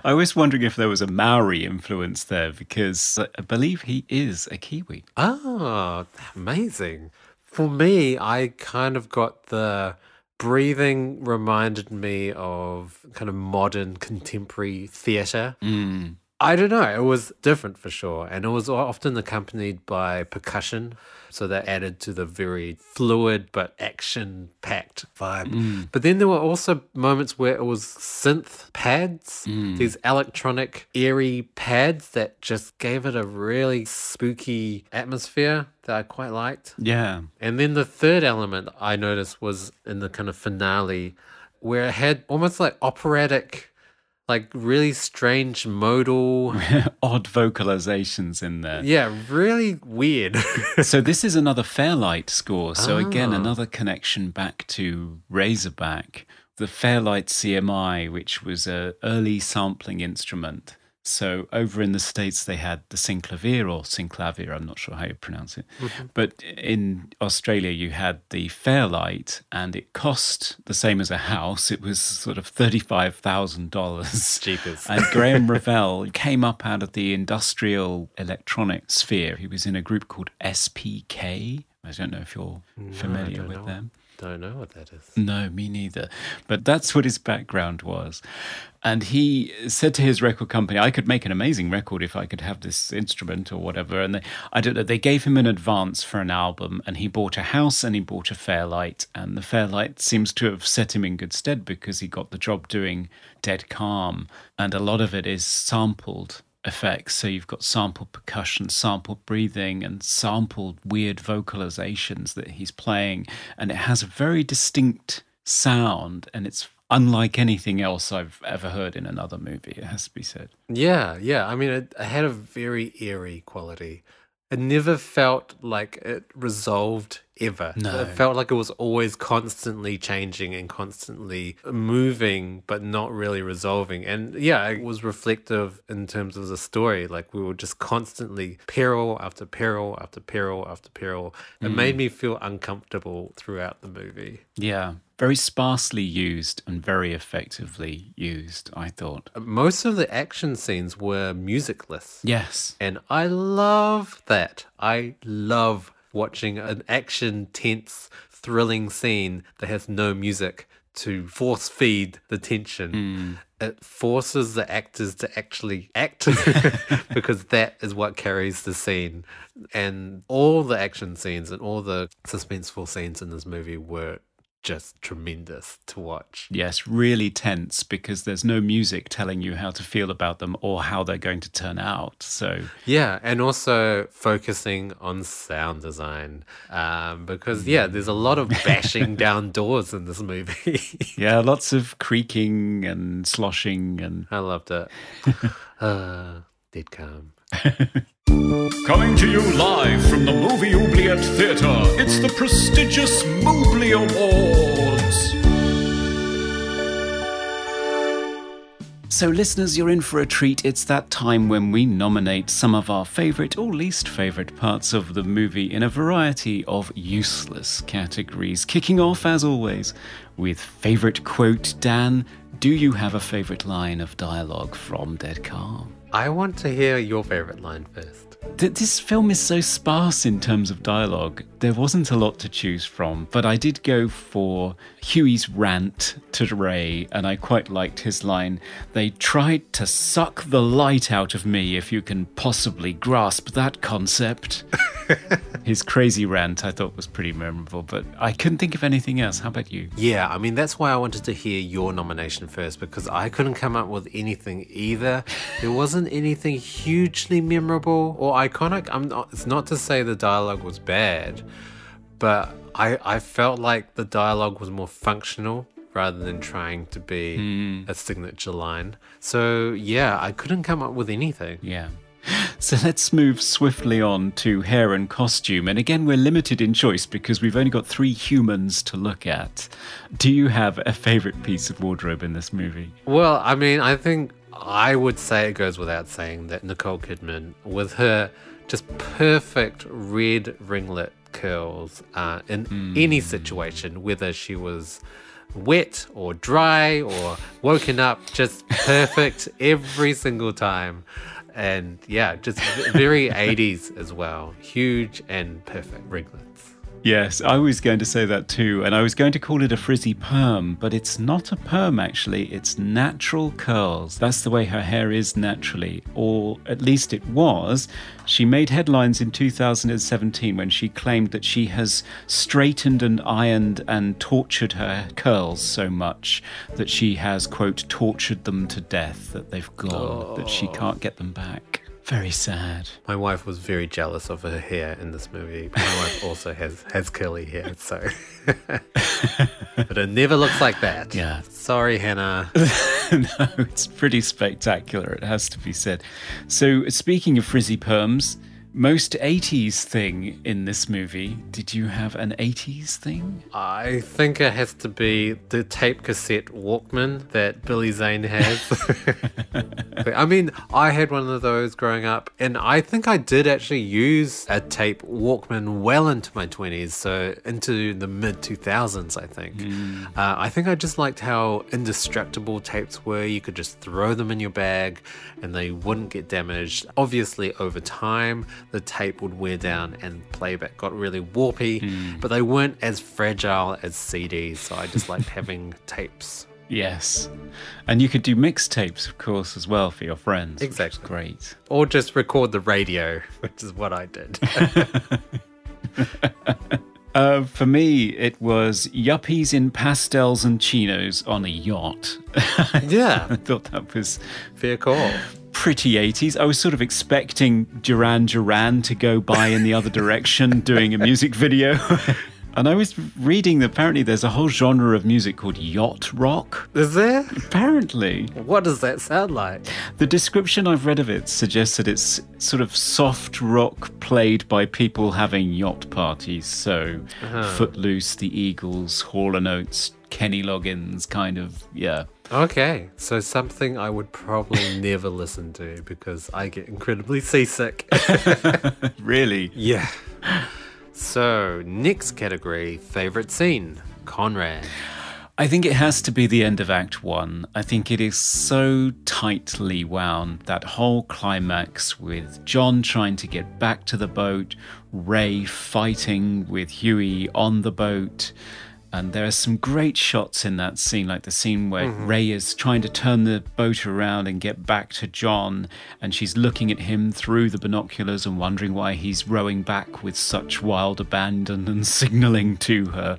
I was wondering if there was a Maori influence there, because I believe he is a Kiwi. Oh, amazing. For me, I kind of got the breathing reminded me of kind of modern contemporary theatre. I don't know. It was different for sure. And it was often accompanied by percussion. So that added to the very fluid but action-packed vibe. But then there were also moments where it was synth pads, these electronic, airy pads that just gave it a really spooky atmosphere that I quite liked. Yeah. And then the third element I noticed was in the kind of finale where it had almost like operatic, like really strange modal odd vocalizations in there. Yeah, really weird. So this is another Fairlight score. So again, another connection back to Razorback, the Fairlight CMI, which was an early sampling instrument. So over in the States, they had the synclavier or synclavier, I'm not sure how you pronounce it. But in Australia, you had the Fairlight, and it cost the same as a house. It was sort of $35,000. Jeepers. And Graham Revell came up out of the industrial electronic sphere. He was in a group called SPK. I don't know if you're familiar with them. Don't know what that is. No, me neither. But that's what his background was. And he said to his record company, I could make an amazing record if I could have this instrument or whatever. And I don't know, they gave him an advance for an album, and he bought a house and he bought a Fairlight. And the Fairlight seems to have set him in good stead because he got the job doing Dead Calm. And a lot of it is sampled effects. So you've got sampled percussion, sampled breathing, and sampled weird vocalizations that he's playing. And it has a very distinct sound, and it's unlike anything else I've ever heard in another movie, it has to be said. Yeah. I mean, it had a very eerie quality. It never felt like it resolved ever. No. It felt like it was always constantly changing and constantly moving, but not really resolving. And yeah, it was reflective in terms of the story. Like we were just constantly peril after peril after peril after peril. It made me feel uncomfortable throughout the movie. Yeah. Very sparsely used and very effectively used, I thought. Most of the action scenes were musicless. Yes. And I love that. I love watching an action, tense, thrilling scene that has no music to force feed the tension. It forces the actors to actually act because that is what carries the scene. And all the action scenes and all the suspenseful scenes in this movie were just tremendous to watch. Yes, really tense because there's no music telling you how to feel about them or how they're going to turn out. So yeah, and also focusing on sound design because there's a lot of bashing down doors in this movie. Yeah, lots of creaking and sloshing, and I loved it. Dead calm. Coming to you live from the Movie Oubliette Theatre, it's the prestigious Mobley Awards. So listeners, you're in for a treat. It's that time when we nominate some of our favourite or least favourite parts of the movie in a variety of useless categories. Kicking off, as always, with favourite quote. Dan, do you have a favourite line of dialogue from Dead Calm? I want to hear your favourite line first. This film is so sparse in terms of dialogue. There wasn't a lot to choose from, but I did go for Huey's rant to Ray, and I quite liked his line, "They tried to suck the light out of me, if you can possibly grasp that concept." His crazy rant I thought was pretty memorable, but I couldn't think of anything else. How about you? Yeah, I mean, that's why I wanted to hear your nomination first, because I couldn't come up with anything either. There wasn't anything hugely memorable or iconic. It's not to say the dialogue was bad, but I felt like the dialogue was more functional rather than trying to be a signature line. So yeah, I couldn't come up with anything. Yeah. So let's move swiftly on to hair and costume. And again, we're limited in choice because we've only got 3 humans to look at. Do you have a favourite piece of wardrobe in this movie? Well, I mean, I think I would say it goes without saying that Nicole Kidman, with her just perfect red ringlet curls in any situation, whether she was wet or dry or woken up, just perfect every single time. And yeah, just very 80s as well. Huge and perfect ringlets. Yes, I was going to say that too, and I was going to call it a frizzy perm, but it's not a perm actually, it's natural curls. That's the way her hair is naturally, or at least it was. She made headlines in 2017 when she claimed that she has straightened and ironed and tortured her curls so much that she has, quote, tortured them to death, that they've gone, that she can't get them back. Very sad. My wife was very jealous of her hair in this movie. My wife also has curly hair, so but it never looks like that. Yeah. Sorry, Hannah. No, it's pretty spectacular, it has to be said. So speaking of frizzy perms, most 80s thing in this movie. Did you have an 80s thing? I think it has to be the tape cassette Walkman that Billy Zane has. I mean, I had one of those growing up, and I think I did actually use a tape Walkman well into my 20s, so into the mid-2000s, I think. I think I just liked how indestructible tapes were. You could just throw them in your bag and they wouldn't get damaged. Obviously, over time, the tape would wear down and playback got really warpy, but they weren't as fragile as CDs, so I just liked having tapes. Yes. And you could do mixtapes, of course, as well for your friends. Exactly. Great. Or just record the radio, which is what I did. For me, it was yuppies in pastels and chinos on a yacht. Yeah. I thought that was Fair call. pretty 80s. I was sort of expecting Duran Duran to go by in the other direction doing a music video. And I was reading that apparently there's a whole genre of music called yacht rock. Is there? Apparently. What does that sound like? The description I've read of it suggests that it's sort of soft rock played by people having yacht parties. So Footloose, the Eagles, Hall & Oates, Kenny Loggins, kind of, yeah. Okay, so something I would probably never listen to because I get incredibly seasick. Really? Yeah. So, next category, favourite scene, Conrad. I think it has to be the end of Act 1. I think it is so tightly wound, that whole climax with John trying to get back to the boat, Ray fighting with Huey on the boat. And there are some great shots in that scene, like the scene where Ray is trying to turn the boat around and get back to John, and she's looking at him through the binoculars and wondering why he's rowing back with such wild abandon and signalling to her.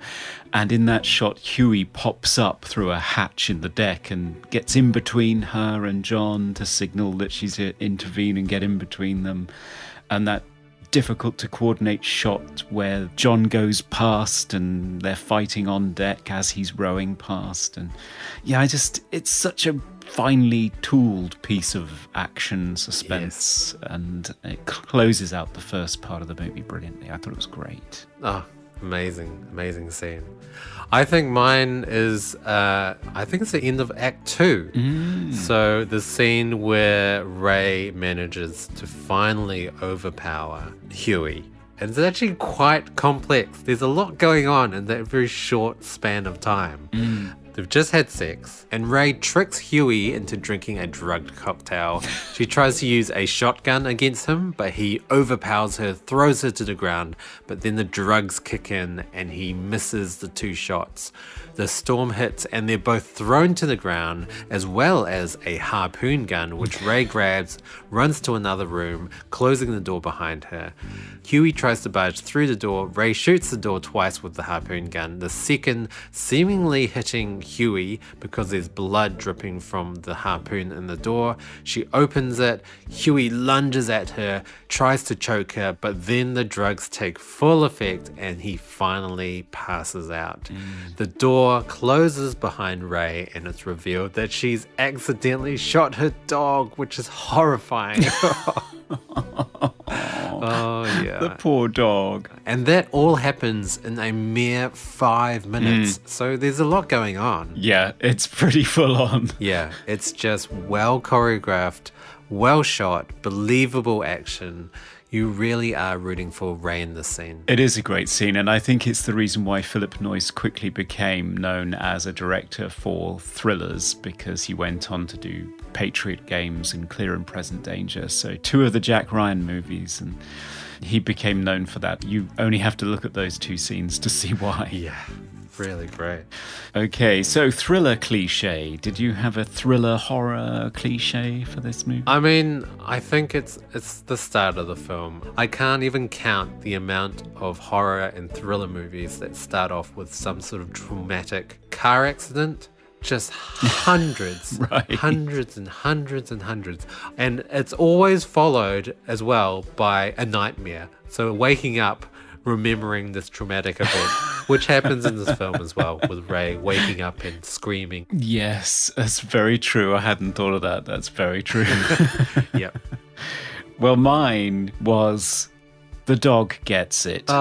And in that shot, Huey pops up through a hatch in the deck and gets in between her and John to signal that she's to intervene and get in between them. And that difficult to coordinate shot where John goes past and they're fighting on deck as he's rowing past. And yeah, it's such a finely tooled piece of action suspense. Yes. And it closes out the first part of the movie brilliantly. I thought it was great. Oh, amazing scene. I think mine is, I think it's the end of Act 2. So the scene where Ray manages to finally overpower Huey. And it's actually quite complex. There's a lot going on in that very short span of time. They've just had sex, and Ray tricks Huey into drinking a drugged cocktail. She tries to use a shotgun against him, but he overpowers her, throws her to the ground, but then the drugs kick in and he misses the 2 shots. The storm hits and they're both thrown to the ground, as well as a harpoon gun, which Ray grabs, runs to another room, closing the door behind her. Huey tries to barge through the door. Ray shoots the door twice with the harpoon gun, the second seemingly hitting Huey because there's blood dripping from the harpoon in the door. She opens it. Huey lunges at her, tries to choke her, but then the drugs take full effect and he finally passes out. The door closes behind Ray and it's revealed that she's accidentally shot her dog, which is horrifying. Oh, yeah. The poor dog. And that all happens in a mere 5 minutes. So there's a lot going on. Yeah, it's pretty full on. Yeah, it's just well choreographed, well shot, believable action. You really are rooting for Ray in this scene. It is a great scene, and I think it's the reason why Phillip Noyce quickly became known as a director for thrillers, because he went on to do Patriot Games and Clear and Present Danger, so 2 of the Jack Ryan movies, and he became known for that. You only have to look at those 2 scenes to see why. Yeah, really great. Okay, so thriller cliche. Did you have a thriller horror cliche for this movie? I mean, I think it's the start of the film. I can't even count the amount of horror and thriller movies that start off with some sort of traumatic car accident. Just hundreds, Right. hundreds and hundreds and hundreds. And it's always followed as well by a nightmare. So waking up, remembering this traumatic event, which happens in this film as well, with Ray waking up and screaming. Yes, that's very true. I hadn't thought of that. That's very true. Yep. Well, mine was The Dog Gets It.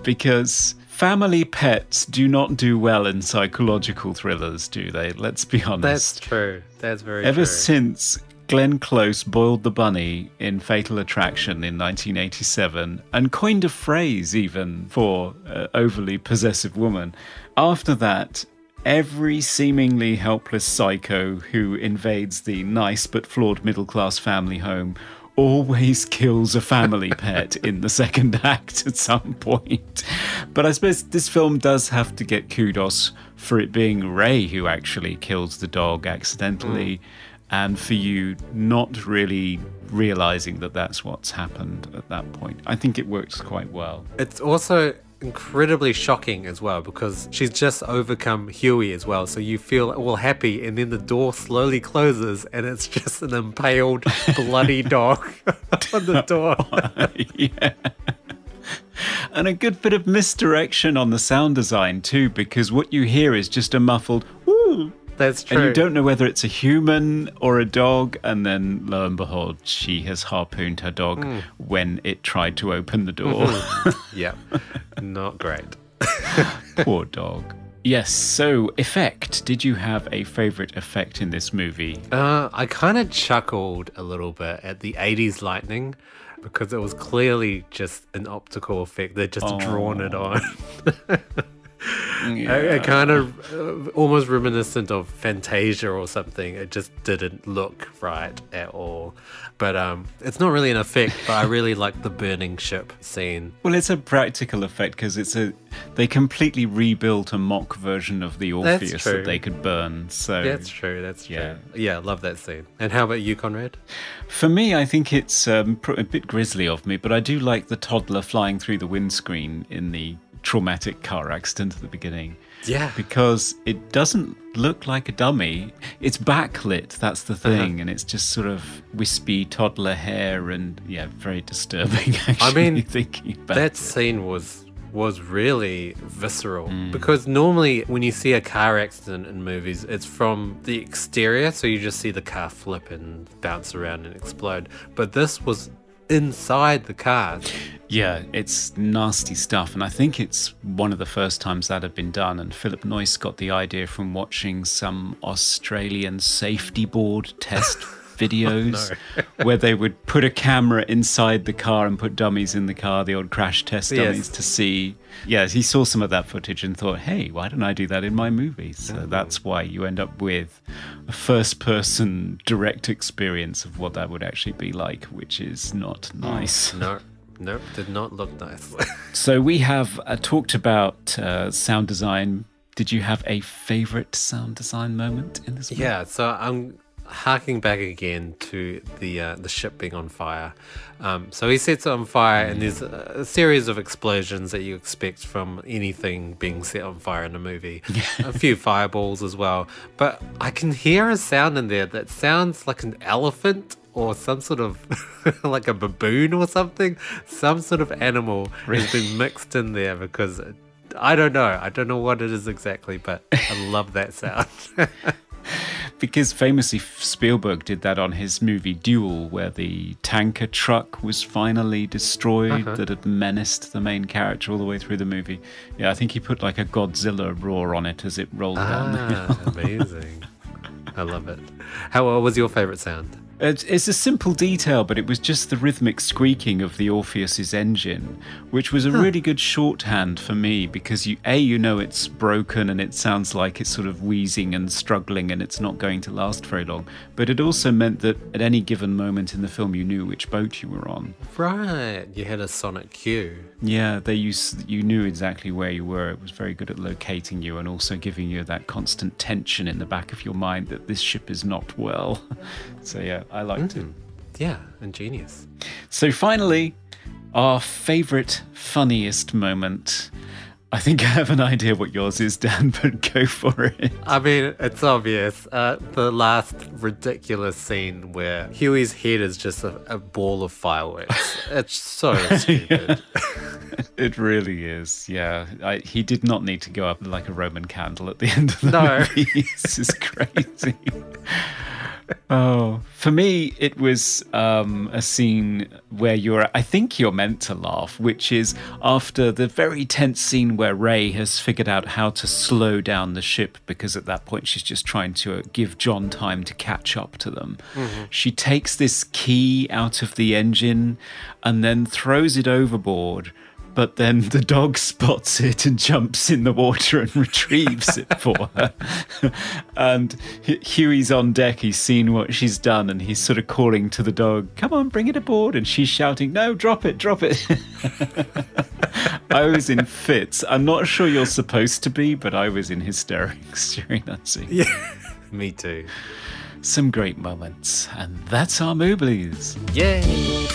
Because family pets do not do well in psychological thrillers, do they? Let's be honest. That's true. That's very true. Ever since Glenn Close boiled the bunny in Fatal Attraction in 1987 and coined a phrase even for overly possessive woman, after that, every seemingly helpless psycho who invades the nice but flawed middle-class family home always kills a family pet in the second act at some point. But I suppose this film does have to get kudos for it being Ray who actually kills the dog accidentally, and for you not really realizing that that's what's happened at that point. I think it works quite well. It's also incredibly shocking as well because she's just overcome Huey as well, so you feel all happy, and then the door slowly closes and it's just an impaled bloody dog on the door. Yeah. And a good bit of misdirection on the sound design too, because what you hear is just a muffled woo. That's true. And you don't know whether it's a human or a dog, and then lo and behold, she has harpooned her dog when it tried to open the door. Yeah, not great. Poor dog. Yes, so effect. Did you have a favourite effect in this movie? I kind of chuckled a little bit at the 80s lightning because it was clearly just an optical effect. They'd just drawn it on. Yeah. I kind of almost reminiscent of Fantasia or something. It just didn't look right at all. But it's not really an effect, but I really like the burning ship scene. Well, it's a practical effect because they completely rebuilt a mock version of the Orpheus that they could burn. So that's true. Yeah, I love that scene. And how about you, Conrad? For me, I think it's a bit grisly of me, but I do like the toddler flying through the windscreen in the traumatic car accident at the beginning. Yeah. Because it doesn't look like a dummy. It's backlit, that's the thing, and it's just sort of wispy toddler hair and, yeah, very disturbing, actually, I mean, thinking about that scene was really visceral because normally when you see a car accident in movies, it's from the exterior, so you just see the car flip and bounce around and explode. But this was inside the car. Yeah, it's nasty stuff, and I think it's one of the first times that had been done, and Phillip Noyce got the idea from watching some Australian safety board test videos where they would put a camera inside the car and put dummies in the car, the old crash test dummies, to see. Yeah, he saw some of that footage and thought, hey, why don't I do that in my movie? So that's why you end up with a first-person direct experience of what that would actually be like, which is not nice. Nope, did not look nice. So we have talked about sound design. Did you have a favourite sound design moment in this movie? Yeah, so I'm harking back again to the ship being on fire. So he sets it on fire, and there's a series of explosions that you expect from anything being set on fire in a movie. A few fireballs as well. But I can hear a sound in there that sounds like an elephant or some sort of like a baboon or something. Some sort of animal has been mixed in there because I don't know what it is exactly, but I love that sound. Because famously Spielberg did that on his movie Duel, where the tanker truck was finally destroyed that had menaced the main character all the way through the movie. Yeah, I think he put like a Godzilla roar on it as it rolled down the hill. Amazing. I love it. What was your favourite sound? It's a simple detail, but it was just the rhythmic squeaking of the Orpheus's engine, which was a really good shorthand for me because you know it's broken and it sounds like it's sort of wheezing and struggling and it's not going to last very long. But it also meant that at any given moment in the film, you knew which boat you were on. Right, you had a sonic cue. Yeah, you knew exactly where you were. It was very good at locating you and also giving you that constant tension in the back of your mind that this ship is not well. So yeah, I liked it. Yeah, ingenious. So finally, our favourite, funniest moment. I think I have an idea what yours is, Dan, but go for it. I mean, it's obvious. The last ridiculous scene where Huey's head is just a ball of fireworks. It's so stupid. It really is, yeah. He did not need to go up like a Roman candle at the end of the movie. This is crazy. Oh, for me, it was a scene where I think you're meant to laugh, which is after the very tense scene where Ray has figured out how to slow down the ship because at that point she's just trying to give John time to catch up to them. She takes this key out of the engine and then throws it overboard, but then the dog spots it and jumps in the water and retrieves it for her. And Huey's on deck, he's seen what she's done, and he's sort of calling to the dog, come on, bring it aboard. And she's shouting, no, drop it. I was in fits. I'm not sure you're supposed to be, but I was in hysterics during that scene. Yeah, me too. Some great moments. And that's our Mooblies. Yay!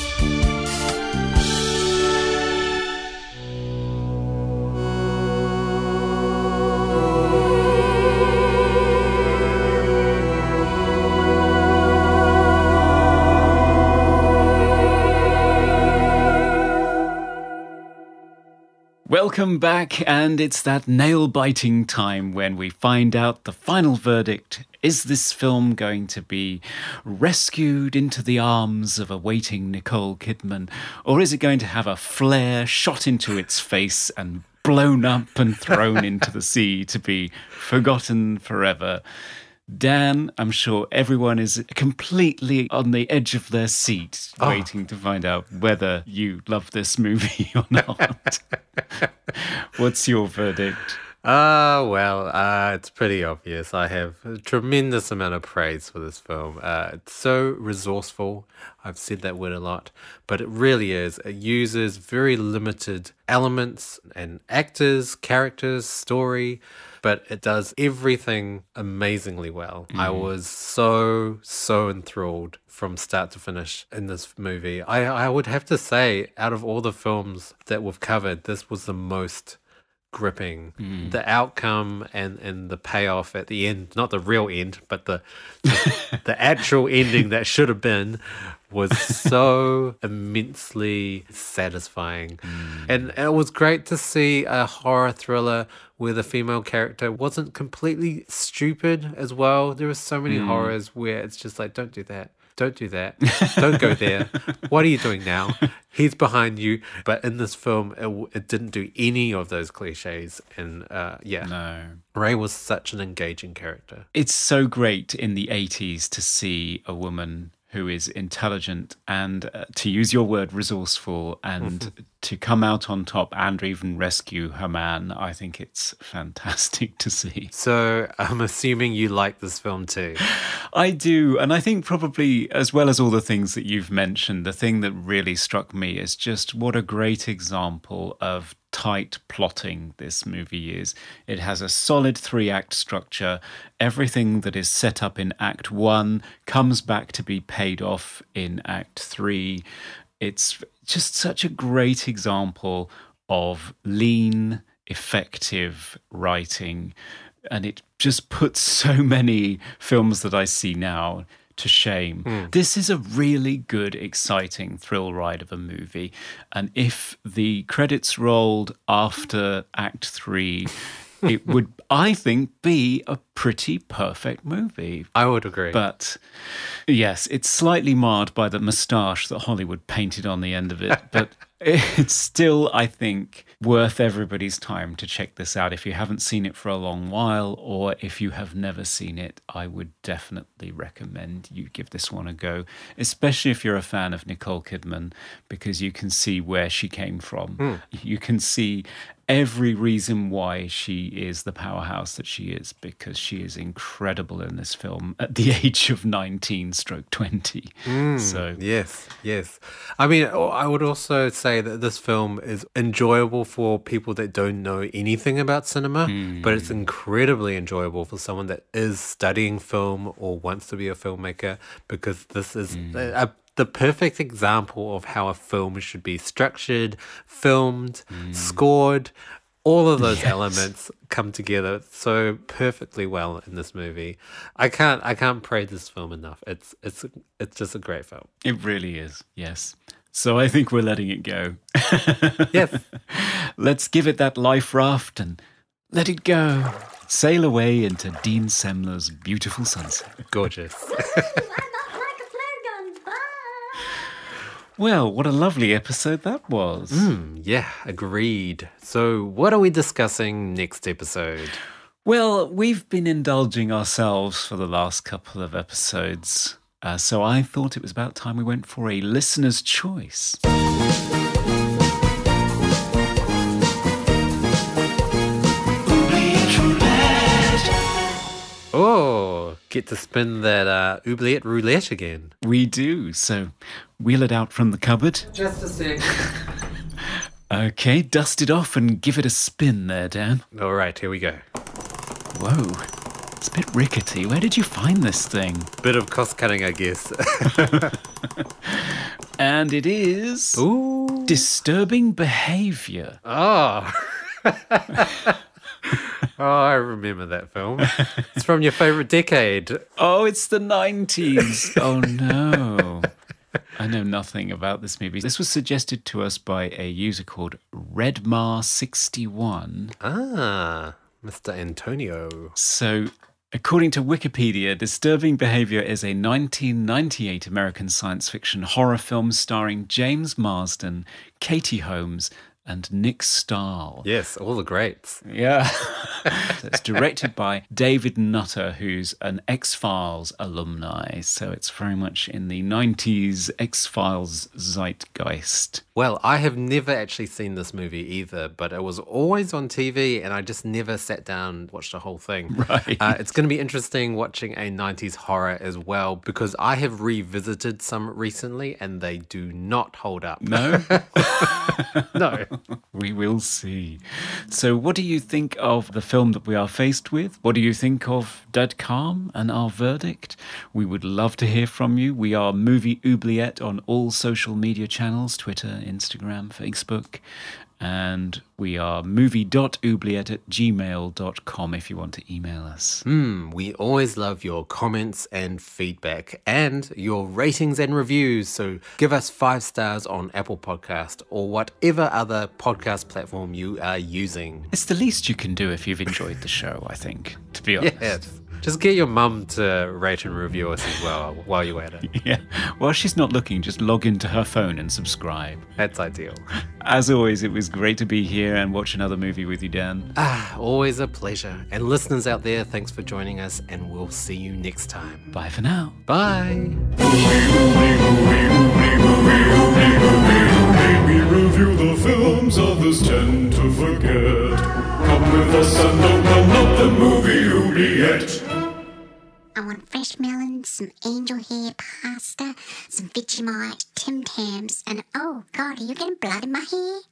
Welcome back, and it's that nail-biting time when we find out the final verdict. Is this film going to be rescued into the arms of a waiting Nicole Kidman, or is it going to have a flare shot into its face and blown up and thrown into the sea to be forgotten forever? Dan, I'm sure everyone is completely on the edge of their seat waiting to find out whether you love this movie or not. What's your verdict? It's pretty obvious. I have a tremendous amount of praise for this film. It's so resourceful. I've said that word a lot, but it really is. It uses very limited elements and actors, characters, story, but it does everything amazingly well. I was so enthralled from start to finish in this movie. I would have to say, out of all the films that we've covered, this was the most gripping. The outcome and the payoff at the end, not the real end, but the actual ending that should have been, was so immensely satisfying. And it was great to see a horror thriller where the female character wasn't completely stupid as well. There were so many horrors where it's just like, don't do that. Don't do that. Don't go there. What are you doing now? He's behind you. But in this film, it didn't do any of those cliches. And No. Ray was such an engaging character. It's so great in the 80s to see a woman who is intelligent and, to use your word, resourceful, and to come out on top and even rescue her man. I think it's fantastic to see. So I'm assuming you like this film too. I do. And I think probably, as well as all the things that you've mentioned, the thing that really struck me is just what a great example of tight plotting this movie is. It has a solid 3-act structure. Everything that is set up in Act 1 comes back to be paid off in Act 3. It's just such a great example of lean, effective writing. And it just puts so many films that I see now to shame. This is a really good, exciting thrill ride of a movie. And if the credits rolled after Act 3, it would, I think, be a pretty perfect movie. I would agree. But yes, it's slightly marred by the moustache that Hollywood painted on the end of it. But it's still, I think, worth everybody's time to check this out. If you haven't seen it for a long while, or if you have never seen it, I would definitely recommend you give this one a go, especially if you're a fan of Nicole Kidman, because you can see where she came from. You can see every reason why she is the powerhouse that she is, because she is incredible in this film at the age of 19/20. So yes. I mean, I would also say that this film is enjoyable for people that don't know anything about cinema, but it's incredibly enjoyable for someone that is studying film or wants to be a filmmaker, because this is the perfect example of how a film should be structured, filmed, scored. All of those elements come together so perfectly well in this movie. I can't praise this film enough. It's just a great film. it really is, yes. So I think we're letting it go. Yes. Let's give it that life raft and let it go. Sail away into Dean Semler's beautiful sunset. Gorgeous. I'm off like a flare gun. Bye. Well, what a lovely episode that was. Yeah, agreed. So what are we discussing next episode? Well, we've been indulging ourselves for the last couple of episodes. So I thought it was about time we went for a listener's choice. Oh, get to spin that oubliette roulette again. We do, so wheel it out from the cupboard. Just a sec. Okay, dust it off and give it a spin there, Dan. All right, here we go. Whoa, it's a bit rickety. Where did you find this thing? Bit of cost cutting, I guess. And it is Ooh. disturbing behavior. Oh. Oh, I remember that film. It's from your favorite decade. Oh, it's the 90s. Oh, no. I know nothing about this movie. This was suggested to us by a user called Redmar61. Ah, Mr. Antonio. So, according to Wikipedia, Disturbing Behavior is a 1998 American science fiction horror film starring James Marsden, Katie Holmes, and Nick Stahl. Yes, all the greats. Yeah. It's directed by David Nutter, who's an X-Files alumni. So it's very much in the 90s X-Files zeitgeist. Well, I have never actually seen this movie either, but it was always on TV and I just never sat down and watched the whole thing. Right. It's going to be interesting watching a 90s horror as well, because I have revisited some recently and they do not hold up. No? No. We will see. So what do you think of the film that we are faced with? What do you think of Dead Calm and our verdict? We would love to hear from you. We are Movie Oubliette on all social media channels, Twitter, Instagram, Facebook. And we are movie.oubliette@gmail.com if you want to email us. We always love your comments and feedback and your ratings and reviews. So give us 5 stars on Apple Podcast or whatever other podcast platform you are using. It's the least you can do if you've enjoyed the show, I think, to be honest. Yes. Just get your mum to rate and review us as well while you're at it. Yeah. While she's not looking, just log into her phone and subscribe. That's ideal. As always, it was great to be here and watch another movie with you, Dan. Always a pleasure. And listeners out there, thanks for joining us, and we'll see you next time. Bye for now. Bye. We review the films others tend to forget. Come with us and open up the movie oubliette. I want fresh melons, some angel hair pasta, some Vegemite, Tim Tams, and oh God, are you getting blood in my hair?